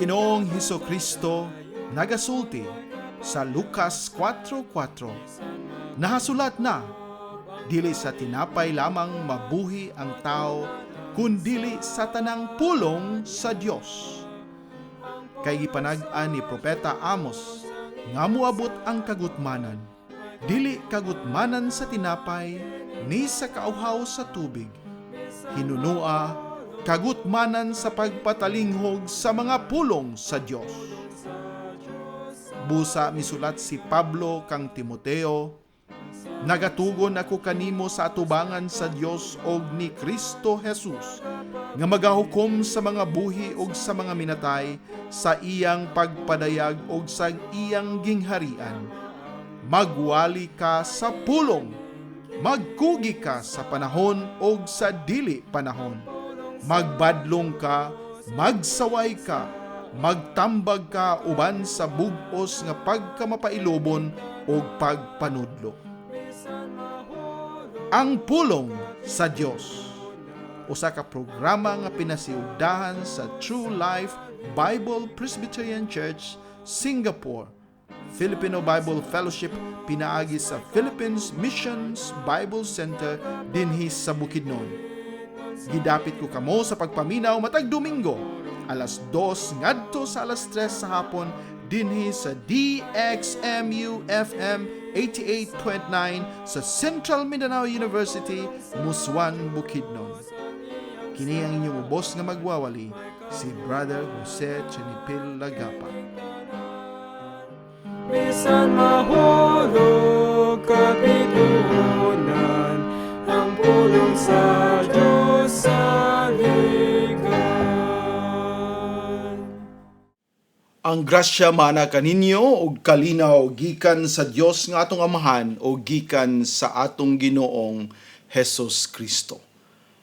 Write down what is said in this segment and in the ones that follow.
Ginoong Hesukristo nagasulti sa Lucas 4:4. Nahasulat na, dili sa tinapay lamang mabuhi ang tao, kundili sa tanang pulong sa Dios. Kay gipanag-an ni Propeta Amos, nga muabot ang kagutmanan, dili kagutmanan sa tinapay, ni sa kauhaw sa tubig. Hinunua, kagutmanan sa pagpatalinghog sa mga pulong sa Dios. Busa misulat si Pablo kang Timoteo, nagatugon ako kanimo sa atubangan sa Dios og ni Kristo Jesus, nga magahukom sa mga buhi og sa mga minatay sa iyang pagpadayag og sa iyang gingharian. Magwali ka sa pulong, magkugi ka sa panahon og sa dili panahon. Magbadlong ka, magsaway ka, magtambag ka uban sa bug-os nga pagkamapailobon o pagpanudlo. Ang pulong sa Dios, usa ka programa nga pinasiugdahan sa True Life Bible Presbyterian Church, Singapore, Filipino Bible Fellowship pinaagi sa Philippines Missions Bible Center dinhi sa Bukidnon. Gidapit ko kamo sa pagpaminaw matag Domingo, alas 2 ngadto sa alas 3 sa hapon dinhi sa DXMU FM 88.9 sa Central Mindanao University, Muswan, Bukidnon. Kini ang inyong ubos nga magwawali, si Brother Jose Chenipil Lagapa. Bisan mahulog kapitunan, ang pulong sa Diyos sa ligan. Ang grasya mana kaninyo og kalinaw gikan sa Dios nga atong Amahan o gikan sa atong Ginoong Hesus Kristo.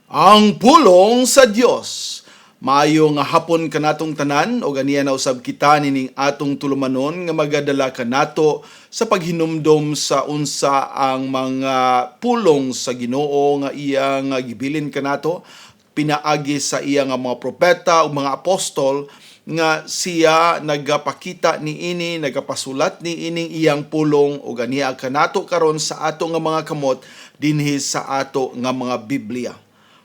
Ang pulong sa Dios. Maayo nga hapon kanatong tanan o ganiya na usab kita nining atong tulumanon nga magadala kanato sa paghinumdom sa unsa ang mga pulong sa Ginoo nga iyang gibilin kanato pinaagi sa iyang mga propeta o mga apostol nga siya nagapakita niini, nagapasulat niining iyang pulong o ganiya kanato karon sa ato nga mga kamot dinhi sa ato nga mga Biblia.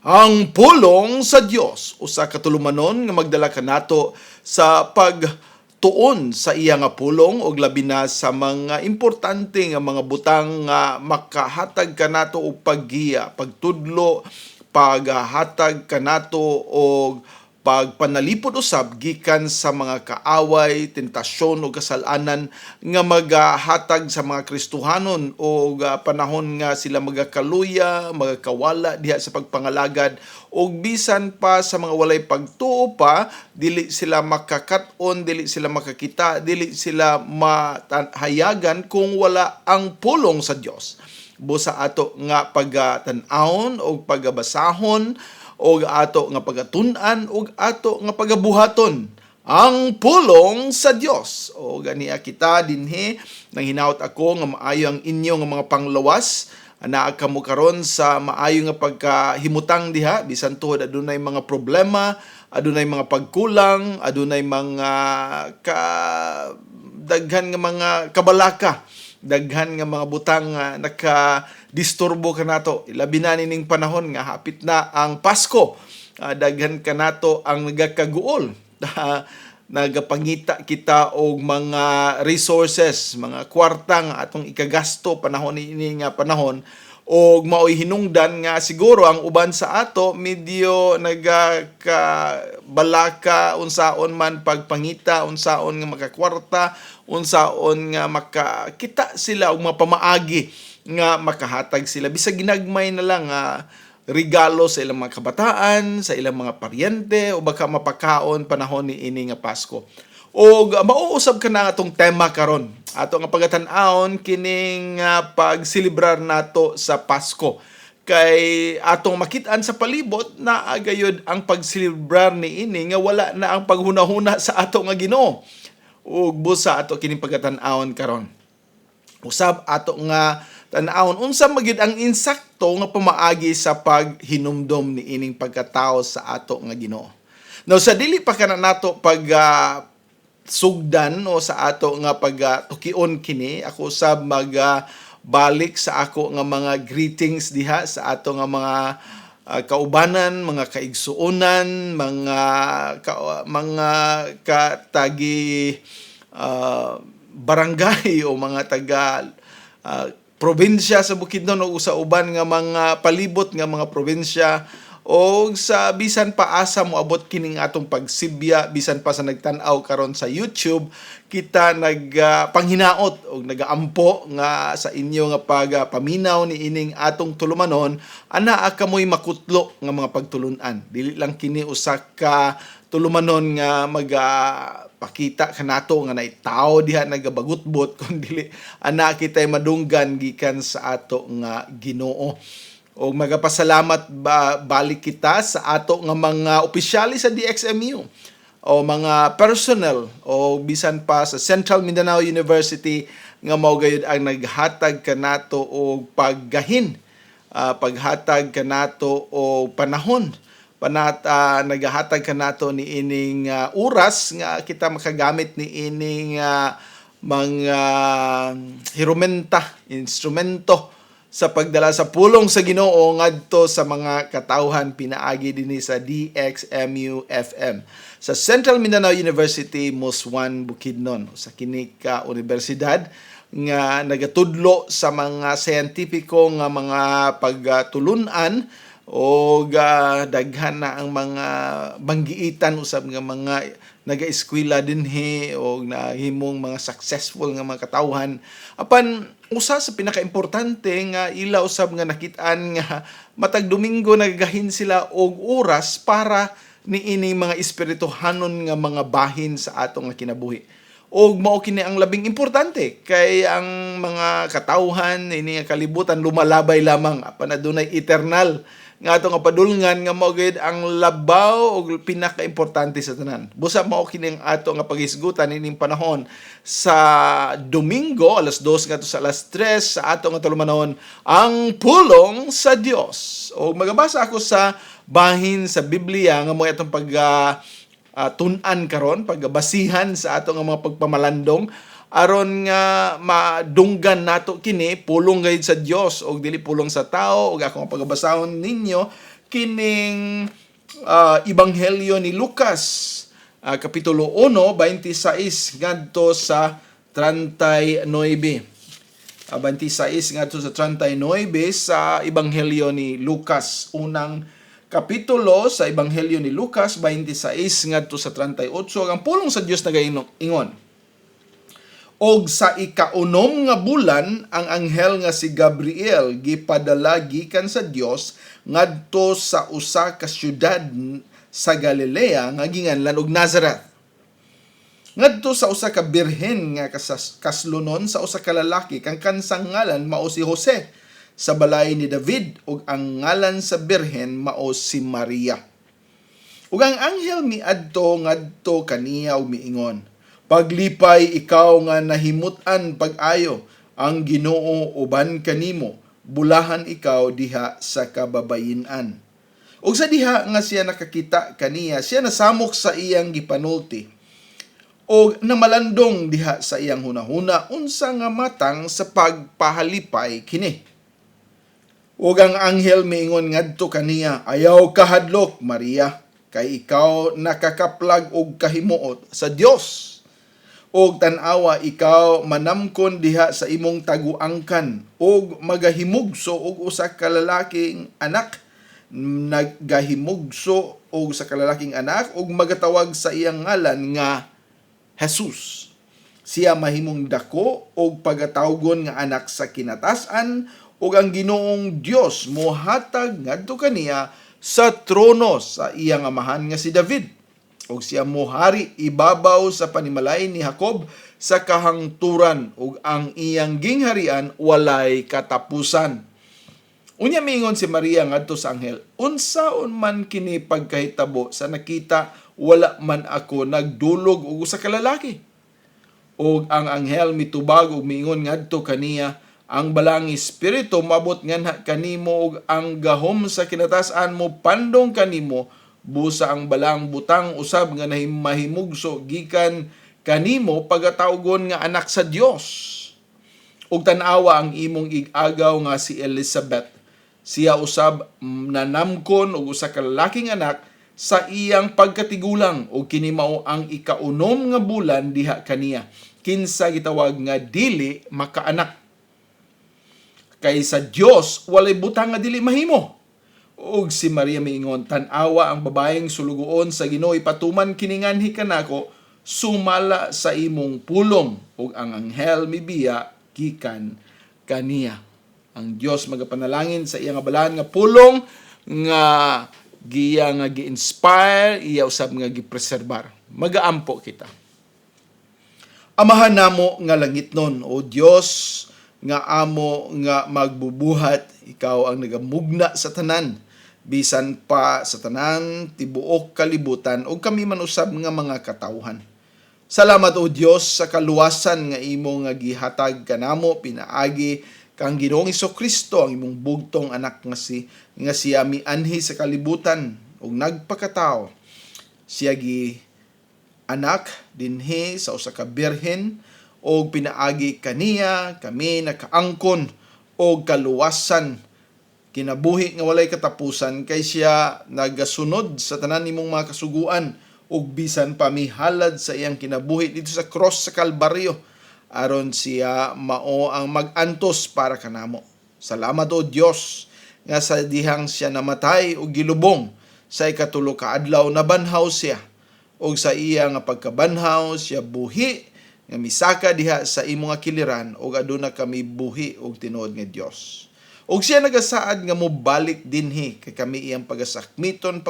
Ang pulong sa Dios, usa ka tulumanon nga magdala kanato sa pagtuon sa iya nga pulong og labi na sa mga importante nga mga butang nga makahatag kanato og paggiya, pagtudlo, paghatag kanato og pagpanalipod usab gikan sa mga kaaway, tentasyon o kasalanan nga magahatag sa mga Kristohanon o panahon nga sila magakaluya, magakawala diha sa pagpangalagad o bisan pa sa mga walay pagtuo pa, dili sila makakaton, dili sila makakita, dili sila mahayagan kung wala ang pulong sa Dios. Busa ato nga pagatan-awon o pagabasahon o ato nga pagatun-an o ato nga pagabuhaton ang pulong sa Dios. O ganiya kita dinhi nang hinaut ako nga maayo ang inyo nga mga panglawas, anaa kamo karon sa maayo nga pagkahimutang diha bisan tuhod adunay mga problema, adunay mga pagkulang, adunay mga daghan nga mga kabalaka, daghan nga mga butang nga naka-disturbo kanato. Ilabi na nining panahon nga hapit na ang Pasko. Daghan kanato ang nagakaguol. Nagapangita kita og mga resources, mga kwarta nga atong ikagasto panahon ini nga panahon og maoy hinungdan nga siguro ang uban sa ato medyo nagakabalaka unsaon man pagpangita, unsaon nga makakwarta, unsaon nga makakita sila og mapamaagi nga makahatag sila bisag ginagmay na lang regalo sa ilang mga kabataan, sa ilang mga paryente o baka mapakaon panahon ni ini nga Pasko. O mauusab ka na atong tema karon. Ato nga pagatan-aon kining pagsilibrar nato sa Pasko. Kay atong makit-an sa palibot na agayod ang pagsilibrar ni ini nga wala na ang paghunahuna sa ato nga Ginoo. Ug busa ato kining pagatan-aon karon. Usab ato nga tan-awon unsa magyud ang insakto nga pamaagi sa paghinumdom ni ining pagkatao sa ato nga Ginoo. Now sa dili pa kana nato pag sugdan o sa ato nga pag tukion kini, ako usab balik sa ako nga mga greetings diha sa ato nga mga kaubanan, mga kaigsuonan, mga katagi barangay o mga taga probinsya sa Bukidnon o sa uban nga mga palibot nga mga probinsya, o sa bisan pa asa mo abot kining atong pagsibya, bisan pa sa nagtan-aw karon sa YouTube, kita panghinaot o nagaampo nga sa inyo nga paminaw ni ining atong tulumanon, ana kamoy makutlo nga mga pagtulunan. Dili lang kini usa ka tulumanon nga pakita kanato nga naitaw diha nagabagutbot, kundi ana kitay madunggan gikan sa ato nga Ginoo. O magapasalamat balik kita sa ato nga mga opisyali sa DXMU o mga personnel o bisan pa sa Central Mindanao University nga mao gayud ang naghatag kanato og paggahin, paghatag kanato og panahon, naghatag kanato ni ining oras nga kita makagamit ni ining mga hirumenta, instrumento sa pagdala sa pulong sa Ginoo ngadto sa mga katawhan pinaagi dinhi sa DXMU FM sa Central Mindanao University, Muswan, Bukidnon, sa kini ka universidad nga nagatudlo sa mga siyentipiko nga mga pagtulunan o daghan na ang mga banggiitan usab nga mga naga-eskwela dinhi o nahimong mga successful nga mga katawhan. Apan usa sa pinaka-importante nga ila usab nga nakit-an nga matag Domingo nagagahin sila og oras para niini mga espirituhanon nga mga bahin sa atong nga kinabuhi. Og mao kini ang labing importante kay ang mga katawhan ini nga kalibutan lumalabay lamang, apan adunay eternal nga ato nga padulngan nga mao gayud ang labaw og pinaka-importante sa tanan. Busa mao kini ang ato nga paghisgutan ining panahon sa Domingo alas 2 ngadto sa alas 3 sa ato nga tulumanon, ang pulong sa Dios. Og magabasa ako sa bahin sa Biblia nga mao atong tun-an karon, pagbasihan sa ato nga mga pagpamalandong aron nga madunggan nato kini pulong gayud sa Dios og dili pulong sa tao. Og ako nga pagbasahon ninyo kining Ebanghelyo ni Lucas kapitulo 1 26 ngadto sa 39. 26 ngadto sa 39 sa Ebanghelyo ni Lucas, unang kapitulo sa Ebanghelyo ni Lucas 26 ngadto sa 38. Ang pulong sa Dios nagaingon: Og sa ikaunom nga bulan, ang anghel nga si Gabriel gipadala gikan sa Dios ngadto sa usa ka syudad sa Galilea nga ginganlan og Nazareth, ngadto sa usa ka birhen nga kaslunon sa usa ka lalaki kang kansang ngalan mao si Jose, sa balay ni David, ug ang ngalan sa birhen mao si Maria. Ug ang anghel miadto ngadto kaniya ug miingon: Paglipay ikaw nga nahimutan pag-ayo, ang Ginoo uban kanimo, bulahan ikaw diha sa kababayin-an. Ug sa diha nga siya nakakita kaniya, siya nasamok sa iyang gipanulti og namalandong diha sa iyang hunahuna unsa nga matang sa pagpahalipay kini. Ug ang anghel miingon ngadto kaniya: Ayaw kahadlok, Maria, kay ikaw nakakaplag og kahimuot sa Dios. Og tan-awa ikaw manamkon diha sa imong taguangkan og magahimugso og usa ka lalaking anak. Naggahimugso og sa kalalaking anak og magatawag sa iyang ngalan nga Jesus. Siya mahimong dako og pagatawgon nga anak sa kinatasan, ug ang Ginoong Dios mohatag ngadto kaniya sa trono sa iyang amahan nga si David. Og siya mohari ibabaw sa panimalay ni Jacob sa kahangturan, ug ang iyang gingharian walay katapusan. Unya miingon si Maria ngadto sa anghel: Unsaon man kini pagkahitabo sa nakita wala man ako nagdulog og usa ka lalaki? Og ang anghel mitubag og miingon ngadto kaniya: Ang balang espiritu mabot nganha kanimo ug ang gahom sa kinatasan mo pandong kanimo, busa ang balang butang usab nga mahimugso gikan kanimo pagatawgon nga anak sa Dios. Ug tan-awa ang imong ig-agaw nga si Elizabeth. Siya usab nanamkon og usa ka lalaking anak sa iyang pagkatigulang ug kini mao ang ikaunom nga bulan diha kaniya. Kinsa gitawag nga dili makaanak. Kay sa Dios walay butang nga dili mahimo. Ug si Maria miingon, tan-awa ang babaeng sulugoon sa Ginoo ipatuman kini nganhi kanako sumala sa imong pulong ug ang anghel mibiya gikan kaniya. Ang Dios magapanalangin sa iya nga balahan nga pulong nga giya nga gi-inspire, iya usab nga gipreserbar. Magaampo kita. Amahan namo nga langitnon, o Dios nga amo nga magbubuhat, ikaw ang nagamugna sa tanan, bisan pa sa tanan tibuok kalibutan ug kami man usab nga mga katawhan. Salamat o Dios sa kaluwasan nga imo nga gihatag kanamo pinaagi kang Ginoong Kristo ang imong bugtong anak nga siya mianhi sa kalibutan ug nagpakatao. Siya gi anak dinhi sa usa ka birhen ug pinaagi kaniya kami nakaangkon og kaluwasan kinabuhi nga walay katapusan kay siya nagasunod sa tanan nimong mga kasuguan ug bisan pa mihalad sa iyang kinabuhi dito sa cross sa Kalbaryo aron siya mao ang mag-antos para kanamo. Salamat o Dios nga sa dihang siya namatay ug gilubong sa ikatulo ka adlaw nabanhaw siya ug sa iya nga pagkabanhaw siya buhi nga misaka diha sa imong nga kiliran ug aduna kami buhi ug tinuod nga Dios. Ug siya nagasaad nga mobalik dinhi kay kami iyang pagasakmiton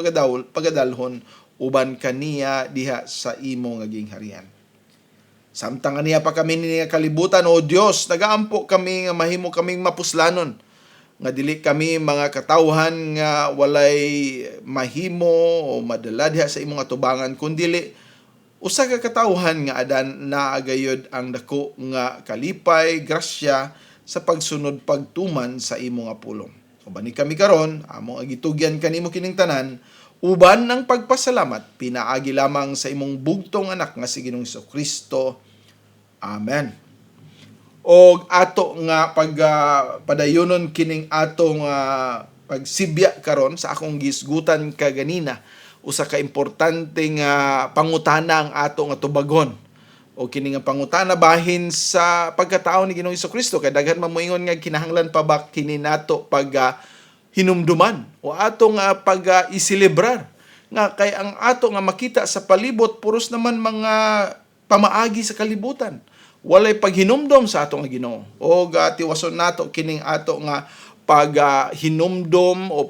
pagadalhon uban kaniya diha sa imo nga gingharian. Samtang niya pa kami niya kalibutan, o Dios, nagaampo kami nga mahimo kaming mapuslanon, nga dili kami mga katawhan nga walay mahimo o madala diha sa imong atubangan, kundili usa ka katawhan nga adan naagayod ang dako nga kalipay, grasya sa pagsunod pagtuman sa imo nga pulong. Uban ni kami karon, among agitugyan kanimo kining tanan, uban ng pagpasalamat, pinaagi lamang sa imong bugtong anak nga si Ginoong Kristo. Amen. O ato nga padayonon kining atong pagsibya karon sa akong gisgutan kaganina, usa ka importante nga pangutana ang ato nga tubagon. O kini nga pangutana bahin sa pagkatao ni Ginoong Kristo, kay daghan mamoingon nga kinahanglan pa ba kini nato hinumduman o atong pag-iselebrar nga kay ang ato nga makita sa palibot puros naman mga pamaagi sa kalibutan, walay paghinumdom sa ato nga Ginoo. O tiwason nato kining ato nga paghinumdom o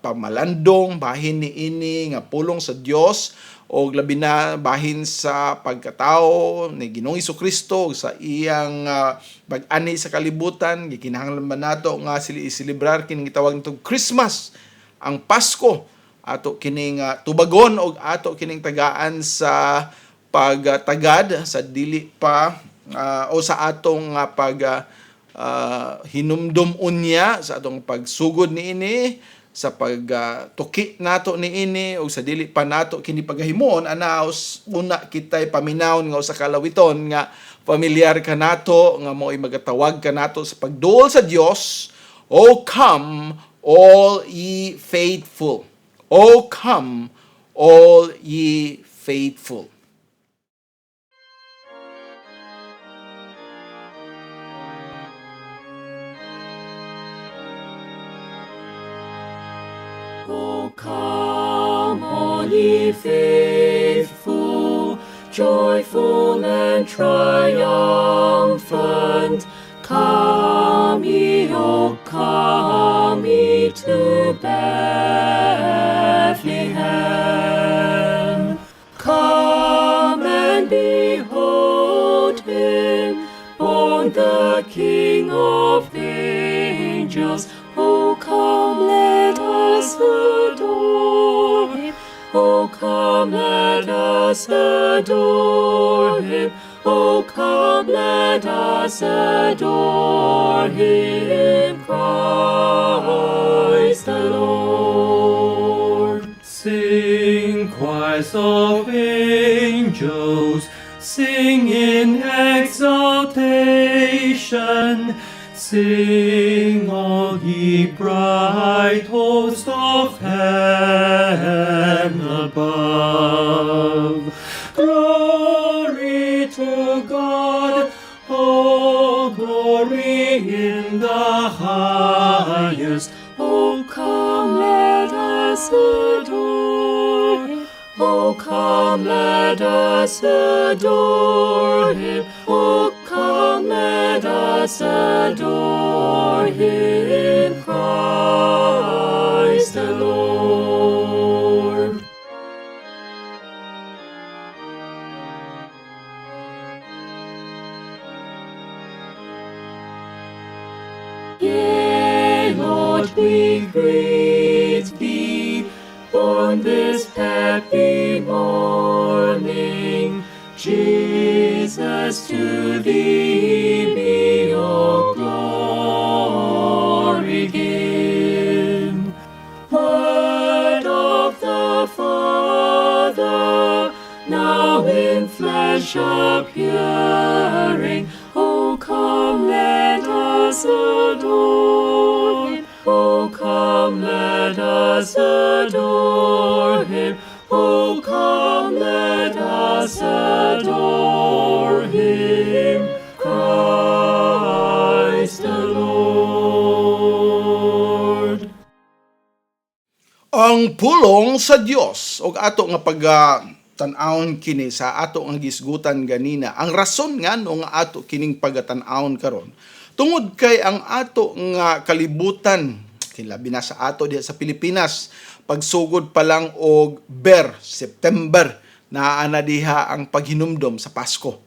pamalandong bahin niini nga pulong sa Dios o labi na bahin sa pagkatao ni Ginoong Kristo sa iyang pag-ani sa kalibutan. Gikinahanglan man nato nga iselebrar kining gitawag nitong Christmas, ang Pasko, ato kining tubagon og ato kining tagaan sa pagtagad sa dili pa o sa atong hinumdom unya sa atong pagsugod niini, sa pagtuki nato niini o sa dili pa nato kini pagahimon anaos una kitay paminawon nga usa ka lawiton nga familiar ka nato nga mo'y magatawag ka nato sa pagduol sa Dios. O come all ye faithful, O come all ye faithful. O come, all ye faithful, joyful and triumphant. Come ye, O come ye to Bethlehem. Come and behold him, born the King of angels. O come, let us adore him. O come, let us adore him. O come, let us adore him, Christ the Lord. Sing choirs of angels, sing in exaltation. Sing all ye bright hosts of heaven above. Glory to God, oh glory in the highest. Oh come, let us adore Him. Oh come, let us adore Him. Oh come, let us adore Him, Christ the Lord. Yea, Lord, we greet Thee, born this happy morning. Jesus, to Thee be all glory given. Word of the Father, now in flesh appearing. Oh, come, let us adore Him. Oh, come, let us adore Him. Oh, come, let us adore Him, Christ the Lord. Ang pulong sa Dios og ato nga tan-awon kini sa ato nga gisgutan ganina. Ang rason nga no nga ato kining pagatan-awon karon tungod kay ang ato nga kalibutan kilabi na sa ato diha sa Pilipinas pagsugod pa lang og September naa diha ang paghinumdom sa Pasko.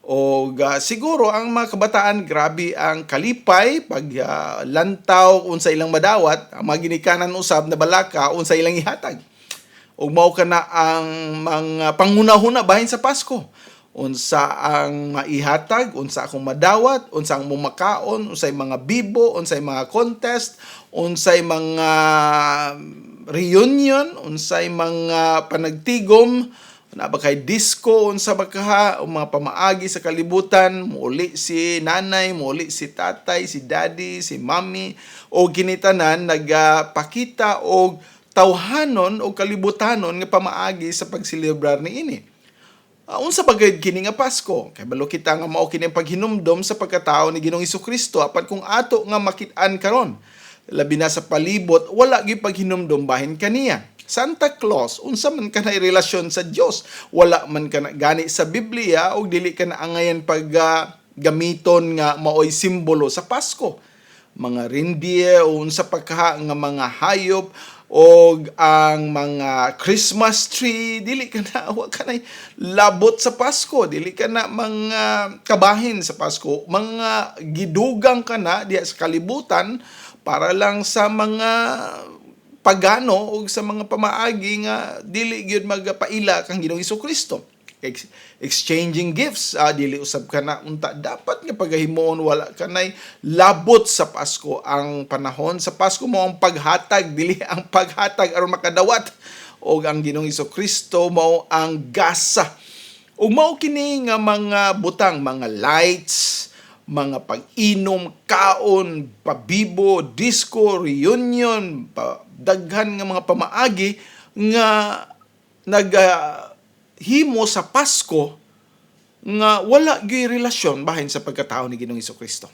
O siguro ang mga kabataan grabe ang kalipay pag lantaw unsa ilang madawat, ang mga ginikanan usab na balaka unsa ilang ihatag. Ug mao kana ang mga panghunahuna bahin sa Pasko. Unsa ang maihatag, unsa akong madawat, unsa ang mumakaon, unsay mga bibo, unsay mga contest, unsay mga reunion, unsay mga panagtigom, na ba kay disco, unsa ba kaha, o mga pamaagi sa kalibutan, muli si nanay, muli si tatay, si daddy, si mommy, o ginitanan nagpakita og tawhanon o kalibutanon nga pamaagi sa pagsilebrar ni ini. Unsa bagay kini nga Pasko? Kay balo kita nga mao kini paghinumdom sa pagkatao ni Ginoong Hesukristo apan kung ato nga makit-an karon labi na sa palibot wala gyud paghinumdom bahin kaniya. Santa Claus unsa man kanay relasyon sa Dios, wala man kana gani sa Biblia og dili kana angayan pag gamiton nga maoy simbolo sa Pasko. Mga reindeer unsa pagka nga mga hayop og ang mga Christmas tree dili kana wa kanay labot sa Pasko, dili kana mga kabahin sa Pasko, mga gidugang kana diha sa kalibutan para lang sa mga pagano o sa mga pamaagi nga dili gyud magpaila kang Ginoong Hesukristo. Exchanging gifts, dili usab kana unta dapat nga pagahimoon wala kanay labot sa Pasko. Ang panahon sa Pasko mo ang paghatag, dili ang paghatag aron makadawat, og ang Ginoong Hesukristo mao ang gasa. Ug mao kini nga mga butang, mga lights, mga pag-inom, kaon, pabibo, disco, reunion, daghan nga mga pamaagi nga naghimo sa Pasko nga wala gyud relasyon bahin sa pagkatao ni Ginoong Hesukristo.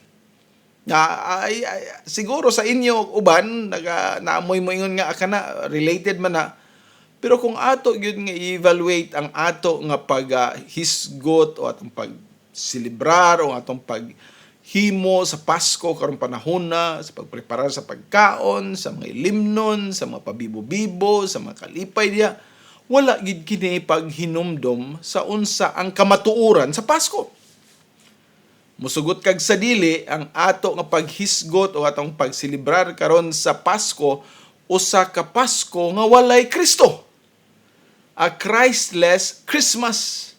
Siguro sa inyo uban naamoy mo ingon nga kana related man na, pero kung ato gyud nga evaluate ang ato nga paghisgot o atong pagselebrar o atong paghimo sa Pasko karong panahon na sa pagpreparar sa pagkaon, sa mga limnon, sa mga pabibo-bibo, sa mga kalipay diya, wala gid kini paghinumdom sa unsa ang kamatuoran sa Pasko. Musugot kag sa dili ang ato nga paghisgot o atong pagselebrar karon sa Pasko usa ka Pasko nga walay Kristo. A Christless Christmas.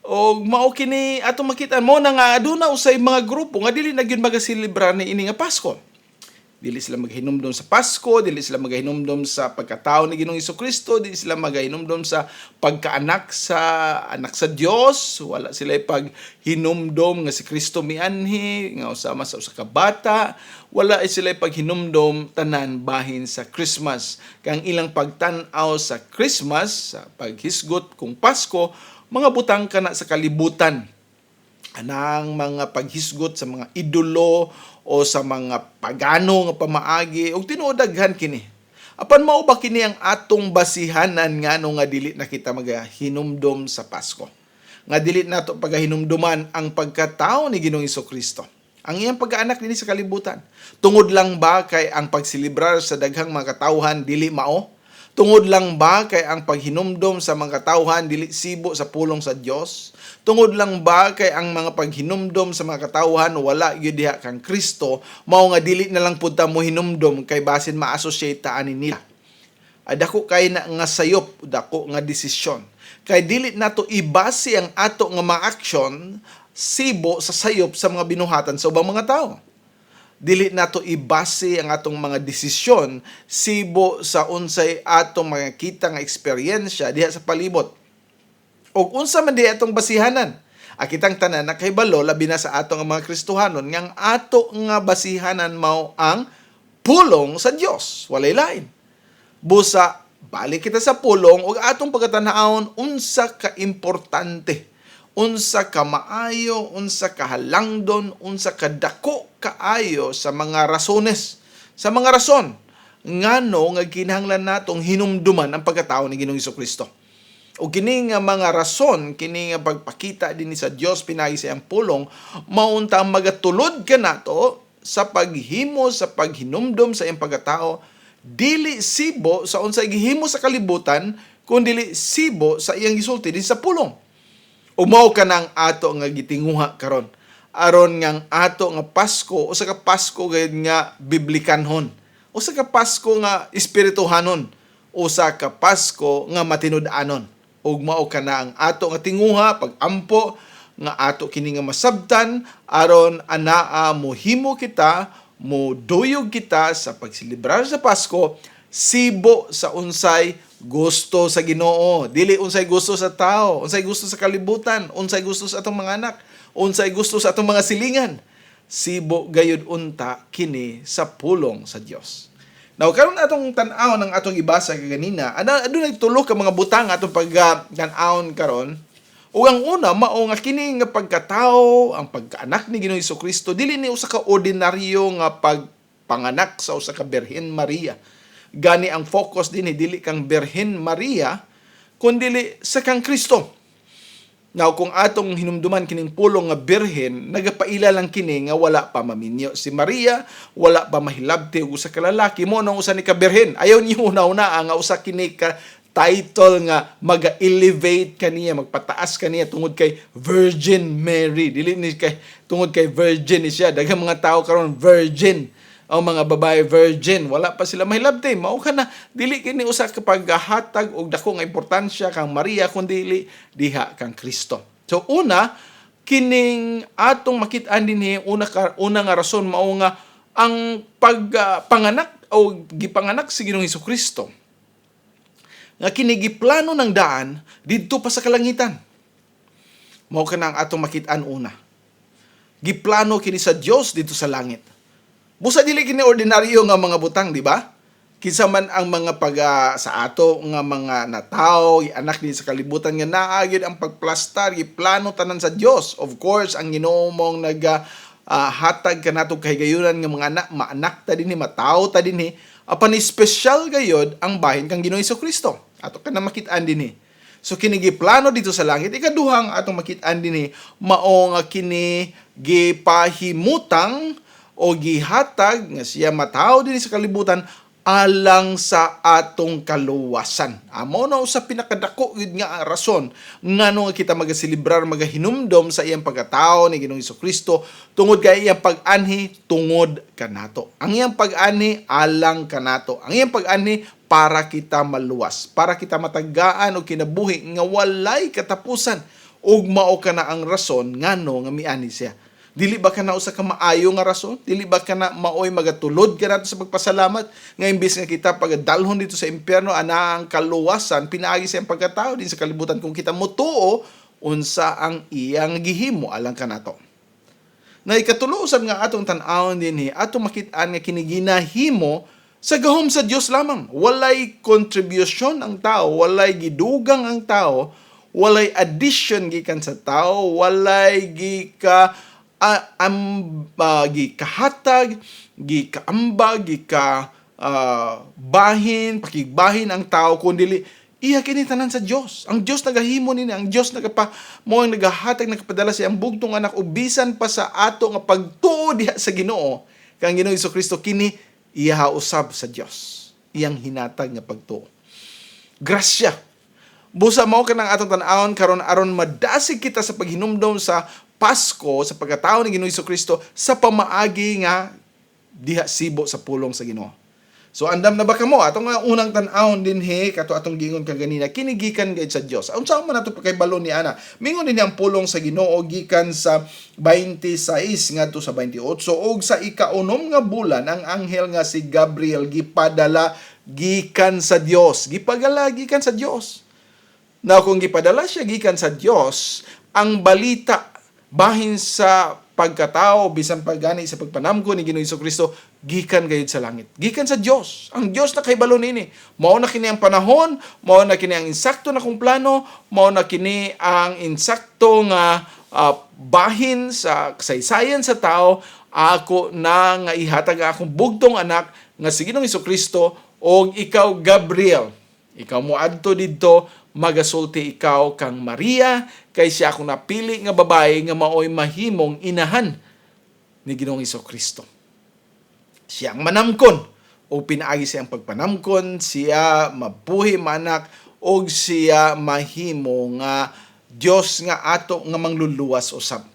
O mao kini atong makita mo na nga aduna usay mga grupo nga dili na gyud magaselebrar ni ini nga Pasko. Dili sila maghinumdom sa Pasko, dili sila maghinumdom sa pagkatao ni Ginoong Jesucristo, dili sila maghinumdom sa pagkaanak sa anak sa Dios, wala sila paghinumdom nga si Kristo mianhi nga usama sa usa ka bata, wala sila paghinumdom tanan bahin sa Christmas. Kang ilang pagtan-aw sa Christmas, sa paghisgot kung Pasko, mga butang kana sa kalibutan. Anang mga paghisgot sa mga idolo o sa mga pagano nga pamaagi ug tinuod-daghan kini. Apan mao ba kini ang atong basihanan ngano nga dili na kita magahinumdom sa Pasko? Nga dili nato pagahinumduman ang pagkatao ni Ginoong Jesucristo. Ang iyang pag-aanak dinhi sa kalibutan. Tungod lang ba kay ang pagsilibrar sa daghang mga katawhan dili mao? Tungod lang ba kay ang paghinumdom sa mga katawhan dili sibo sa pulong sa Dios? Tungod lang ba kay ang mga paghinumdom sa mga katawhan wala gyud diha kang Kristo, mao nga dili na lang pud ta mo hinumdom kay basin ma-associate ta ani nila. Dako kay na nga sayop, dako nga desisyon. Kay dili nato ibase ang ato nga mga aksyon sibo sa sayop sa mga binuhatan sa ubang mga tao. Dili nato ibase ang atong mga desisyon sibo sa unsay atong mga kita nga eksperyensya diha sa palibot. O unsa man diha atong basihanan? Akitang tanan nakahibalo labi na sa atong mga Kristohanon nga ang ato nga basihanan mao ang pulong sa Dios, walay lain. Busa balik kita sa pulong ug atong pagkatan-awon unsa ka importante, unsa ka maayo, unsa ka halangdon, unsa ka dako kaayo sa mga rasones, sa mga rason ngano nga kinahanglan natong hinumduman ang pagkatao ni Ginoong Jesucristo. O kini nga mga rason, kini nga pagpakita dinhi sa Dios pinagi sa iyang pulong, maunta magatulod ka nato sa paghimo sa paghinumdom sa iyang pagkatao, dili sibo sa unsay gihimo sa kalibutan, kundi sibo sa iyang gisulti din sa pulong. Umaw ka nang ato nga gitinguha karon. Aron nga ato nga Pasko, usa ka Pasko gayud nga biblikanhon. Usa ka Pasko nga espirituhanon. Usa ka Pasko nga matinud-anon. Ug mao kana ang ato nga tinguha pag-ampo nga ato kini nga masabtan aron anaa mohimo kita, moduyog kita sa pagsilibrar sa Pasko sibo sa unsay gusto sa Ginoo, dili unsay gusto sa tao, unsay gusto sa kalibutan, unsay gusto sa atong mga anak, unsay gusto sa atong mga silingan. Sibo gayud unta kini sa pulong sa Dios. Now karon atong tan-aw ng atong ibasa kaganina, adunay tulo ka mga butang atong pag-tan-awon karon. Ug ang una mao nga kini nga pagkatao, ang pagkaanak ni Ginoong Jesucristo dili ni usa ka ordinaryo nga pagpanganak sa usa ka Birhen Maria. Gani ang focus din dili kang Birhen Maria kundi sa kang Kristo. Now kung atong hinumduman kining pulong nga birhen, nagapaila lang kini nga wala pa maminyo si Maria, wala pa mahilabti og usa ka lalaki, mo nang usa ni ka birhen. Ayaw niyo una-una nga usa kini ka title nga maga-elevate kaniya, magpataas kaniya tungod kay Virgin Mary. Dili ni kay tungod kay virgin ni siya. Daghang mga tao karon virgin. O mga babae virgin, wala pa sila mahilabti. Mao kana dili kini usa ka paghatag og dako nga importansya kang Maria kundi diha kang Kristo. So una kining atong makit-an dinhi una nga rason mao nga ang pagpanganak o gipanganak si Ginoong Jesucristo nga kini giplano ng daan didto pa sa kalangitan. Mao kana ang atong makit-an una. Giplano kini sa Dios dito sa langit. Busa dili kini ordinaryo nga mga butang, di ba? Kinsa man ang mga sa ato nga mga natawo, anak din sa kalibutan nga naa gyud ang pagplastar, giplano tanan sa Dios. Of course, ang Ginoo mong hatag kanato kahigayunan nga mga anak, maanak ta dinhi, matawo ta dinhi, apan special gayud ang bahin kang Ginoong Jesucristo. Ato ka na makit-an dinhi. So kini giplano dito sa langit, ikaduhang atong makit-an dinhi mao nga kini gipahimutang o gihatag nga siya mataw din sa kalibutan alang sa atong kaluwasan. Amo na sa pinakadako gid nga rason ngano nga kita magaselebrar, magahinumdom sa iyang pagkatao ni Ginoong Jesucristo tungod kay iyang pag-anhi tungod kanato. Ang iyang pag-anhi alang kanato. Ang iyang pag-anhi para kita maluwas, para kita matagaan og kinabuhi nga walay katapusan ug mao kana ang rason ngano nga miani siya. Dili ba ka na usa ka maayo nga rason? Dili ba ka na maoy magatulod ka nato sa pagpasalamat? Nga imbis nga kita pagadalhon dito sa impyerno, ana ang kaluwasan, pinaagi sa iyang pagkatao din sa kalibutan kung kita mutuo unsa ang iyang gihimo alang kanato. Na ikatulo usab nga atong tan-awon dinhi, atong makit-an nga kini ginahimo sa gahom sa Dios lamang. Walay contribution ang tao, walay gidugang ang tao, walay addition gikan sa tao, walay gikahatag, gikaambag, bahin, pakigbahin ang tao, kundi iya kini tanan sa Dios. Ang Dios nagahimo nini, ang Dios mo ang nagahatag, nagapadala sa iyang bugtong anak, ubisan pa sa ato nga pagtuo diha sa Ginoo. Kang Ginoo Jesucristo kini iya usab sa Dios. Iyang hinatag nga pagtuo. Grasya. Busa mao kanang atong tan-awon karon aron madasig kita sa paghinumdom sa Pasko sa pagkatao ni Ginoong Jesucristo sa pamaagi nga diha sibo sa pulong sa Ginoo. So andam na ba kamo atong nga unang tan-awon dinhi kato atong gingon kaganina kinigikan gayud sa Dios. Unsa man nato pakahibalo ni ana? Mingon dinhi ang pulong sa Ginoo gikan sa 26 ngadto sa 28 ug sa ika-unom nga bulan ang anghel nga si Gabriel gipadala gikan sa Dios. Gipagala gikan sa Dios. Now kung gipadala siya gikan sa Dios, ang balita bahin sa pagkatao bisan pagani sa pagpanamko ni Ginoong Jesucristo gikan gayud sa langit, gikan sa Dios. Ang Dios na kahibalo nini, mao na kini ang panahon, mao na kini ang insakto na kung plano, mao na kini ang insakto nga bahin sa kasaysayan sa tao. Ako na nga ihatag akong bugtong anak nga si Ginoong Jesucristo, og ikaw Gabriel, ikaw moadto didto, magasulti ikaw kang Maria, kay siya akong napili nga babae nga maoy mahimong inahan ni Ginoong Jesucristo. Siya ang manamkon o pinaagi siyang pagpanamkon, siya mabuhi manak o siya mahimo nga Dios nga ato nga mangluluwas usab.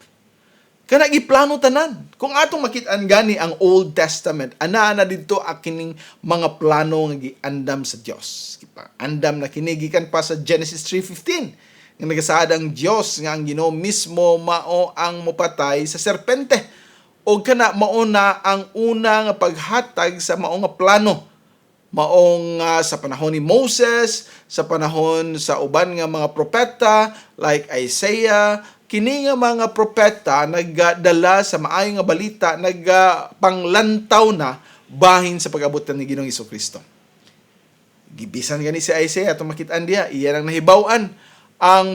Kana giplano tanan. Kung atong makit-an gani ang Old Testament, ana didto akining mga plano nga giandam sa Dios. Andam na kini gikan pa sa Genesis 3:15. Nga nagasaad ang Dios nga ang Ginoo mismo mao ang mopatay sa serpente. O kana mao na ang una nga paghatag sa mao nga plano. Maong sa panahon ni Moses, sa panahon sa uban nga mga propeta like Isaiah, kini nga mga propeta nagdala sa maayo nga balita, nagpanglantaw na bahin sa pag-abutan ni Ginoong Jesucristo. Gibisan gani si Isaiah atong makit-an diha, iya nang nahibaw-an ang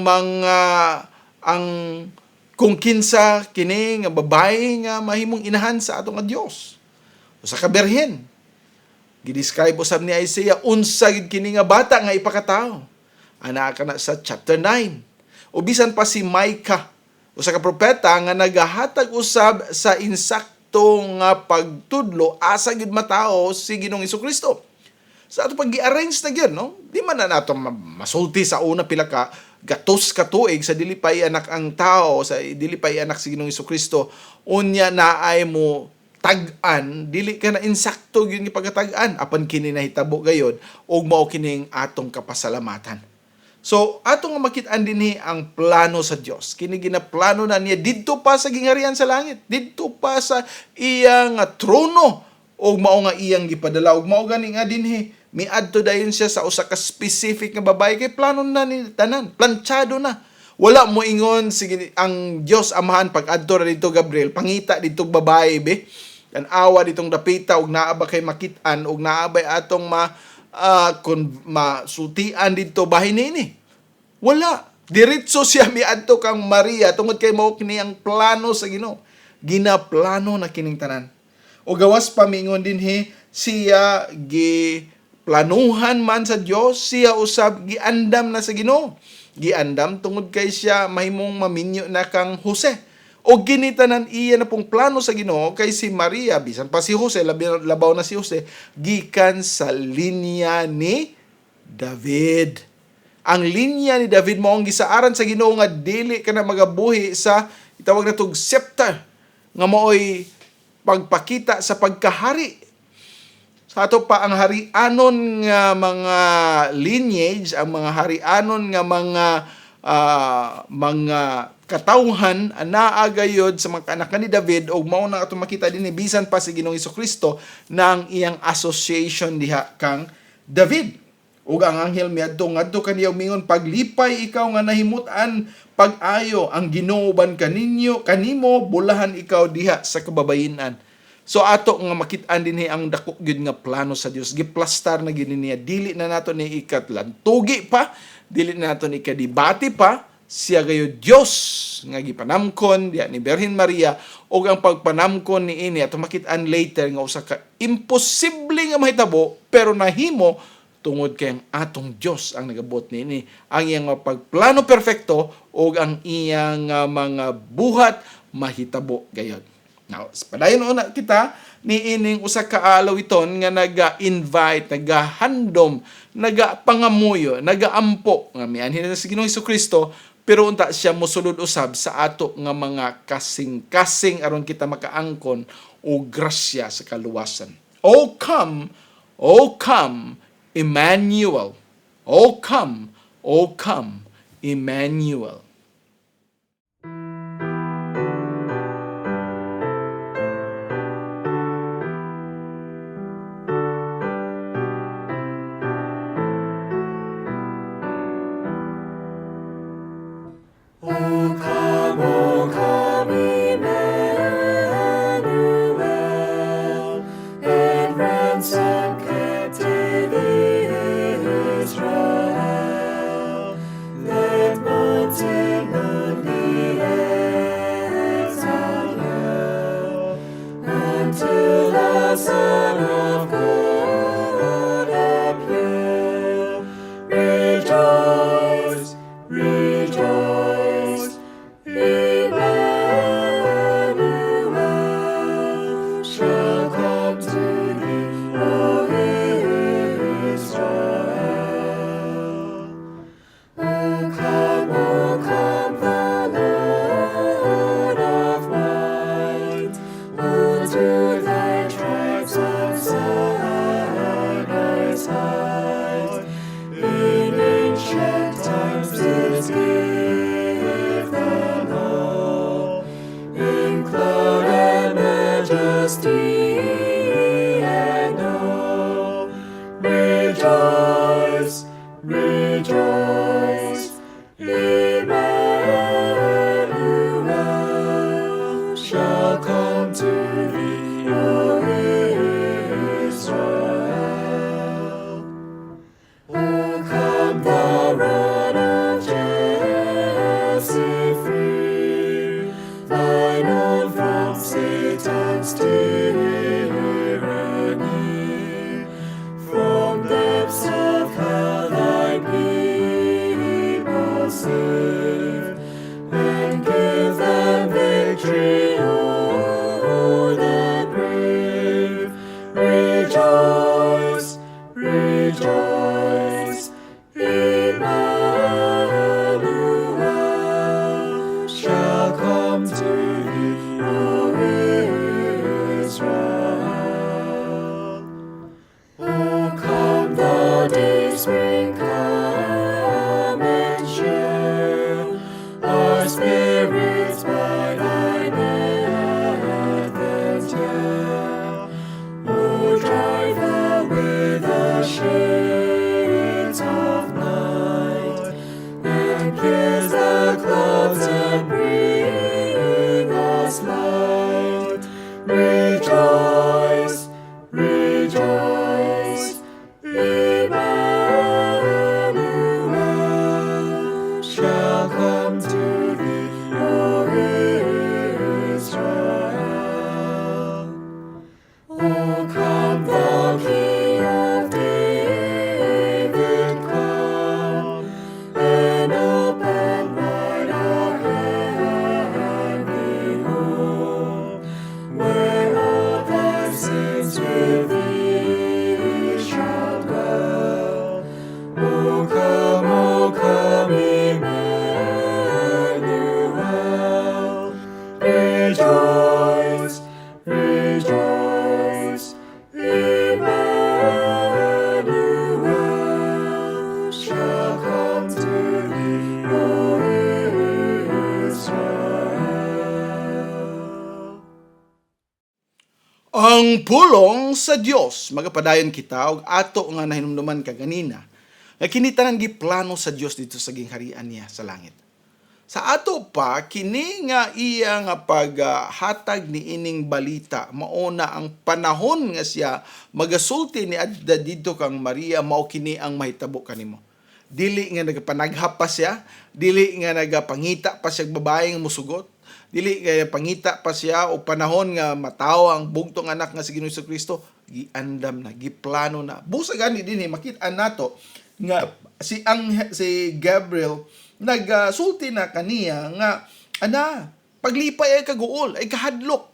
kung kinsa kini nga babae nga mahimong inahan sa atong nga Dios. Usa ka berhen. Gidescribe usab ni Isaiah unsa gid kini nga bata nga ipakatao. Ana kana sa chapter 9. O bisan pa si Micah, usa ka propeta nga nagahatag usab sa insakto nga pagtudlo asa gid matao si Ginoong Jesucristo. Sa ato pag gi-arrange na gyud, no? Di man na nato masulti sa una pila ka gatos ka tuig sa dili pa anak ang tao, sa dili pa anak si Ginoong Jesucristo, unya naay mo tag-an, dili ka na insakto gyud ni pagkatag-an apan kini nahitabo gayod ug mao kining atong kapasalamatan. So, atong makit-an dinhi ang plano sa Dios. Kini ginaplano na niya didto pa sa gingarihan sa langit, didto pa sa iyang trono, og mao nga iyang gipadala, og mao gani nga dinhi miadto dayon siya sa usa ka specific nga babae kay plano na ni tanan, planchado na. Wala mo ingon sige ang Dios Amahan pag-adto ra dito Gabriel, pangita dito babae be. Kan awa ditong dapita og naa ba kay makit-an og naa ba atong kun masutian dito bahin ni. Wala. Diretso siya miadto kang Maria tungod kay mao kini ang plano sa Ginoo. Ginaplano na kining tanan. O gawas pamingon dinhi siya planuhan man sa Dios, siya usab giandam na sa Ginoo. Giandam tungod kay siya mahimong maminyo na kang Jose. O ginitanan iya na pong plano sa Ginoo kay si Maria, bisan pa si Jose, labaw na si Jose, gikan sa linya ni David. Ang linya ni David mao ang gisaaran sa Ginoo nga dili ka na magabuhi sa itawag na tog scepter nga maoy pagpakita sa pagkahari. Sa ato pa ang harianon nga mga lineage, ang mga harianon nga mga mga katawhan naagayod sa mga anak ni David o mao na atong makita din bisan pa si Ginoong Hesukristo ng iyang association diha kang David. Ug ang anghel miadto ngadto kaniya mingon, paglipay ikaw nga nahimutan pag-ayo ang Ginoo ban kanimo bulahan ikaw diha sa kababayen-an. So ato nga makit-an dinhi ang dako gyud nga plano sa Dios. Giplastar na gyud niya, dili na nato ni ikatlantugi pa, dili na nato ni kadibati pa, siya gayo Dios nga gipanamkon diya ni Birhen Maria, o ang pagpanamkon ni ini ato makit-an later nga usa ka imposible nga mahitabo pero nahimo tungod kay ang atong Dios ang nagabot niini, ang iyang pagplano perfecto o ang iyang mga buhat mahitabo gayod. Now, padayon una kita ni ining usa ka alawiton nga naga-invite, nagahandom, nagapangamuyo, nagaampo nga mianhin na si Ginoong Hesukristo, pero unta siya mosulod usab sa ato nga mga kasing-kasing aron kita makaangkon o grasya sa kaluwasan. O come, Emmanuel. O come, Emmanuel. O come, Emmanuel, and ransom captive Israel. Let multitude exalt now until the Son of God appear. Rejoice, rejoice, Ang pulong sa Dios magapadayon kita og ato nga nahinumduman kaganina nga kini tanan giplano sa Dios dito sa gingharian niya sa langit. Sa ato pa kini nga iya nga paghatag ni ining balita mao na ang panahon nga siya magasulti ni adda didto kang Maria mao kini ang mahitabo kanimo. Dili nga nagapanagha pa siya, dili nga nagapangita pa siya babae nga musugot, dili nga pangita pa siya o panahon nga mataw ang bugtong anak nga si Ginoong Jesucristo, giandam na, giplano na. Busa gani dinhi makit-an nato nga si Gabriel nagsulti na kaniya nga ana paglipay ay kaguol ay kahadlok.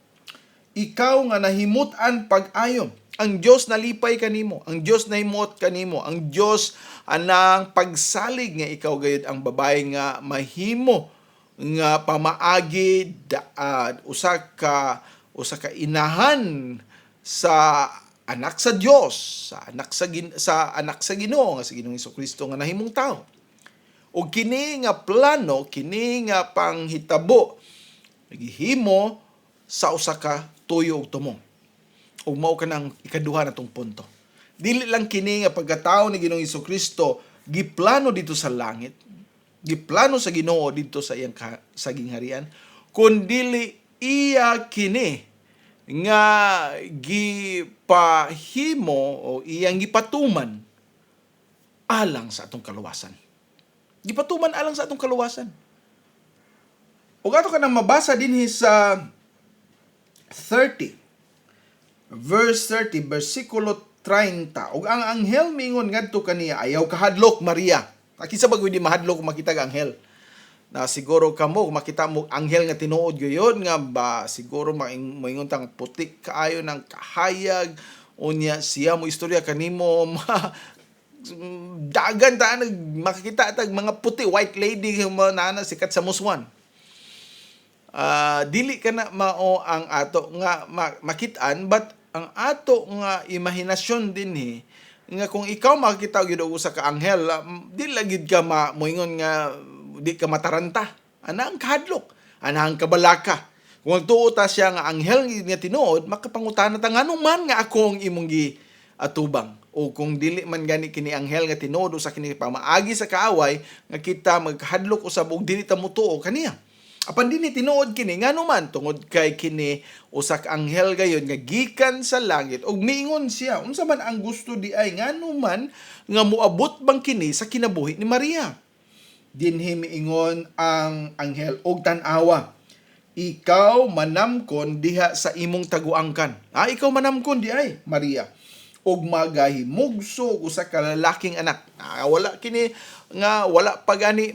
Ikaw nga nahimut-an pag-ayon. Ang Dios nalipay kanimo, ang Dios nahimot kanimo, ang Dios anang pagsalig nga ikaw gayud ang babae nga mahimo nga pamaagi usa ka inahan sa anak sa Dios, sa anak sa Ginoo nga si Ginoong Jesucristo nga nahimong tao. O kini nga plano, kini nga panghitabo nagihimo sa usa ka tuyo ug tumong. Ug mao kanang ikaduha natong punto. Dili lang kini nga pagkatao ni Ginoong Jesucristo giplano dito sa langit, giplano sa Ginoo dito sa iyang sa gingharian, kundi iya kini nga gipahimo o iyang gipatuman alang sa atong kaluwasan. Gipatuman alang sa atong kaluwasan. Ug ato kanang mabasa dinhi sa 30 verse 30, versikulo 30. Ug ang anghel mingon ngadto kaniya, ayaw kahadlok Maria. Kinsa ba di mahadlok kung makita ang anghel? Na siguro kamo kung makita mo anghel nga tinuod gayon nga ba siguro moingon tang puti kaayo ng kahayag unya siya mo istorya kanimo dagan ta makikita tag mga puti white lady na sikat sa Muswan. Dili ka na mao ang ato nga makitaan, but ang ato nga imahinasyon din nga kung ikaw makakita gyud og usa ka anghel, di lagid ka moingon nga di ka mataranta. Ana ang kahadlok, ana ang kabalaka. Kung tuota siya nga anghel nga tinuod, makapangutana ta nganong man nga ako ang imong giatubang. O kung dili man gani kini anghel nga tinuod usa kini pamaagi sa kaaway nga kita magkahadlok usab og dili ta mutuo kaniya. Apan dinhi tinuod kini ngano man tungod kay kini usa ka anghel gayon nga gikan sa langit ug miingon siya unsa man ang gusto di ay ngano man nga moabot bang kini sa kinabuhi ni Maria. Dinhi miingon ang anghel og tan-awa, ikaw manamkon diha sa imong taguangkan. Ikaw manamkon di ay Maria og magahimugso usa ka lalaking anak. Wala kini nga wala pa gani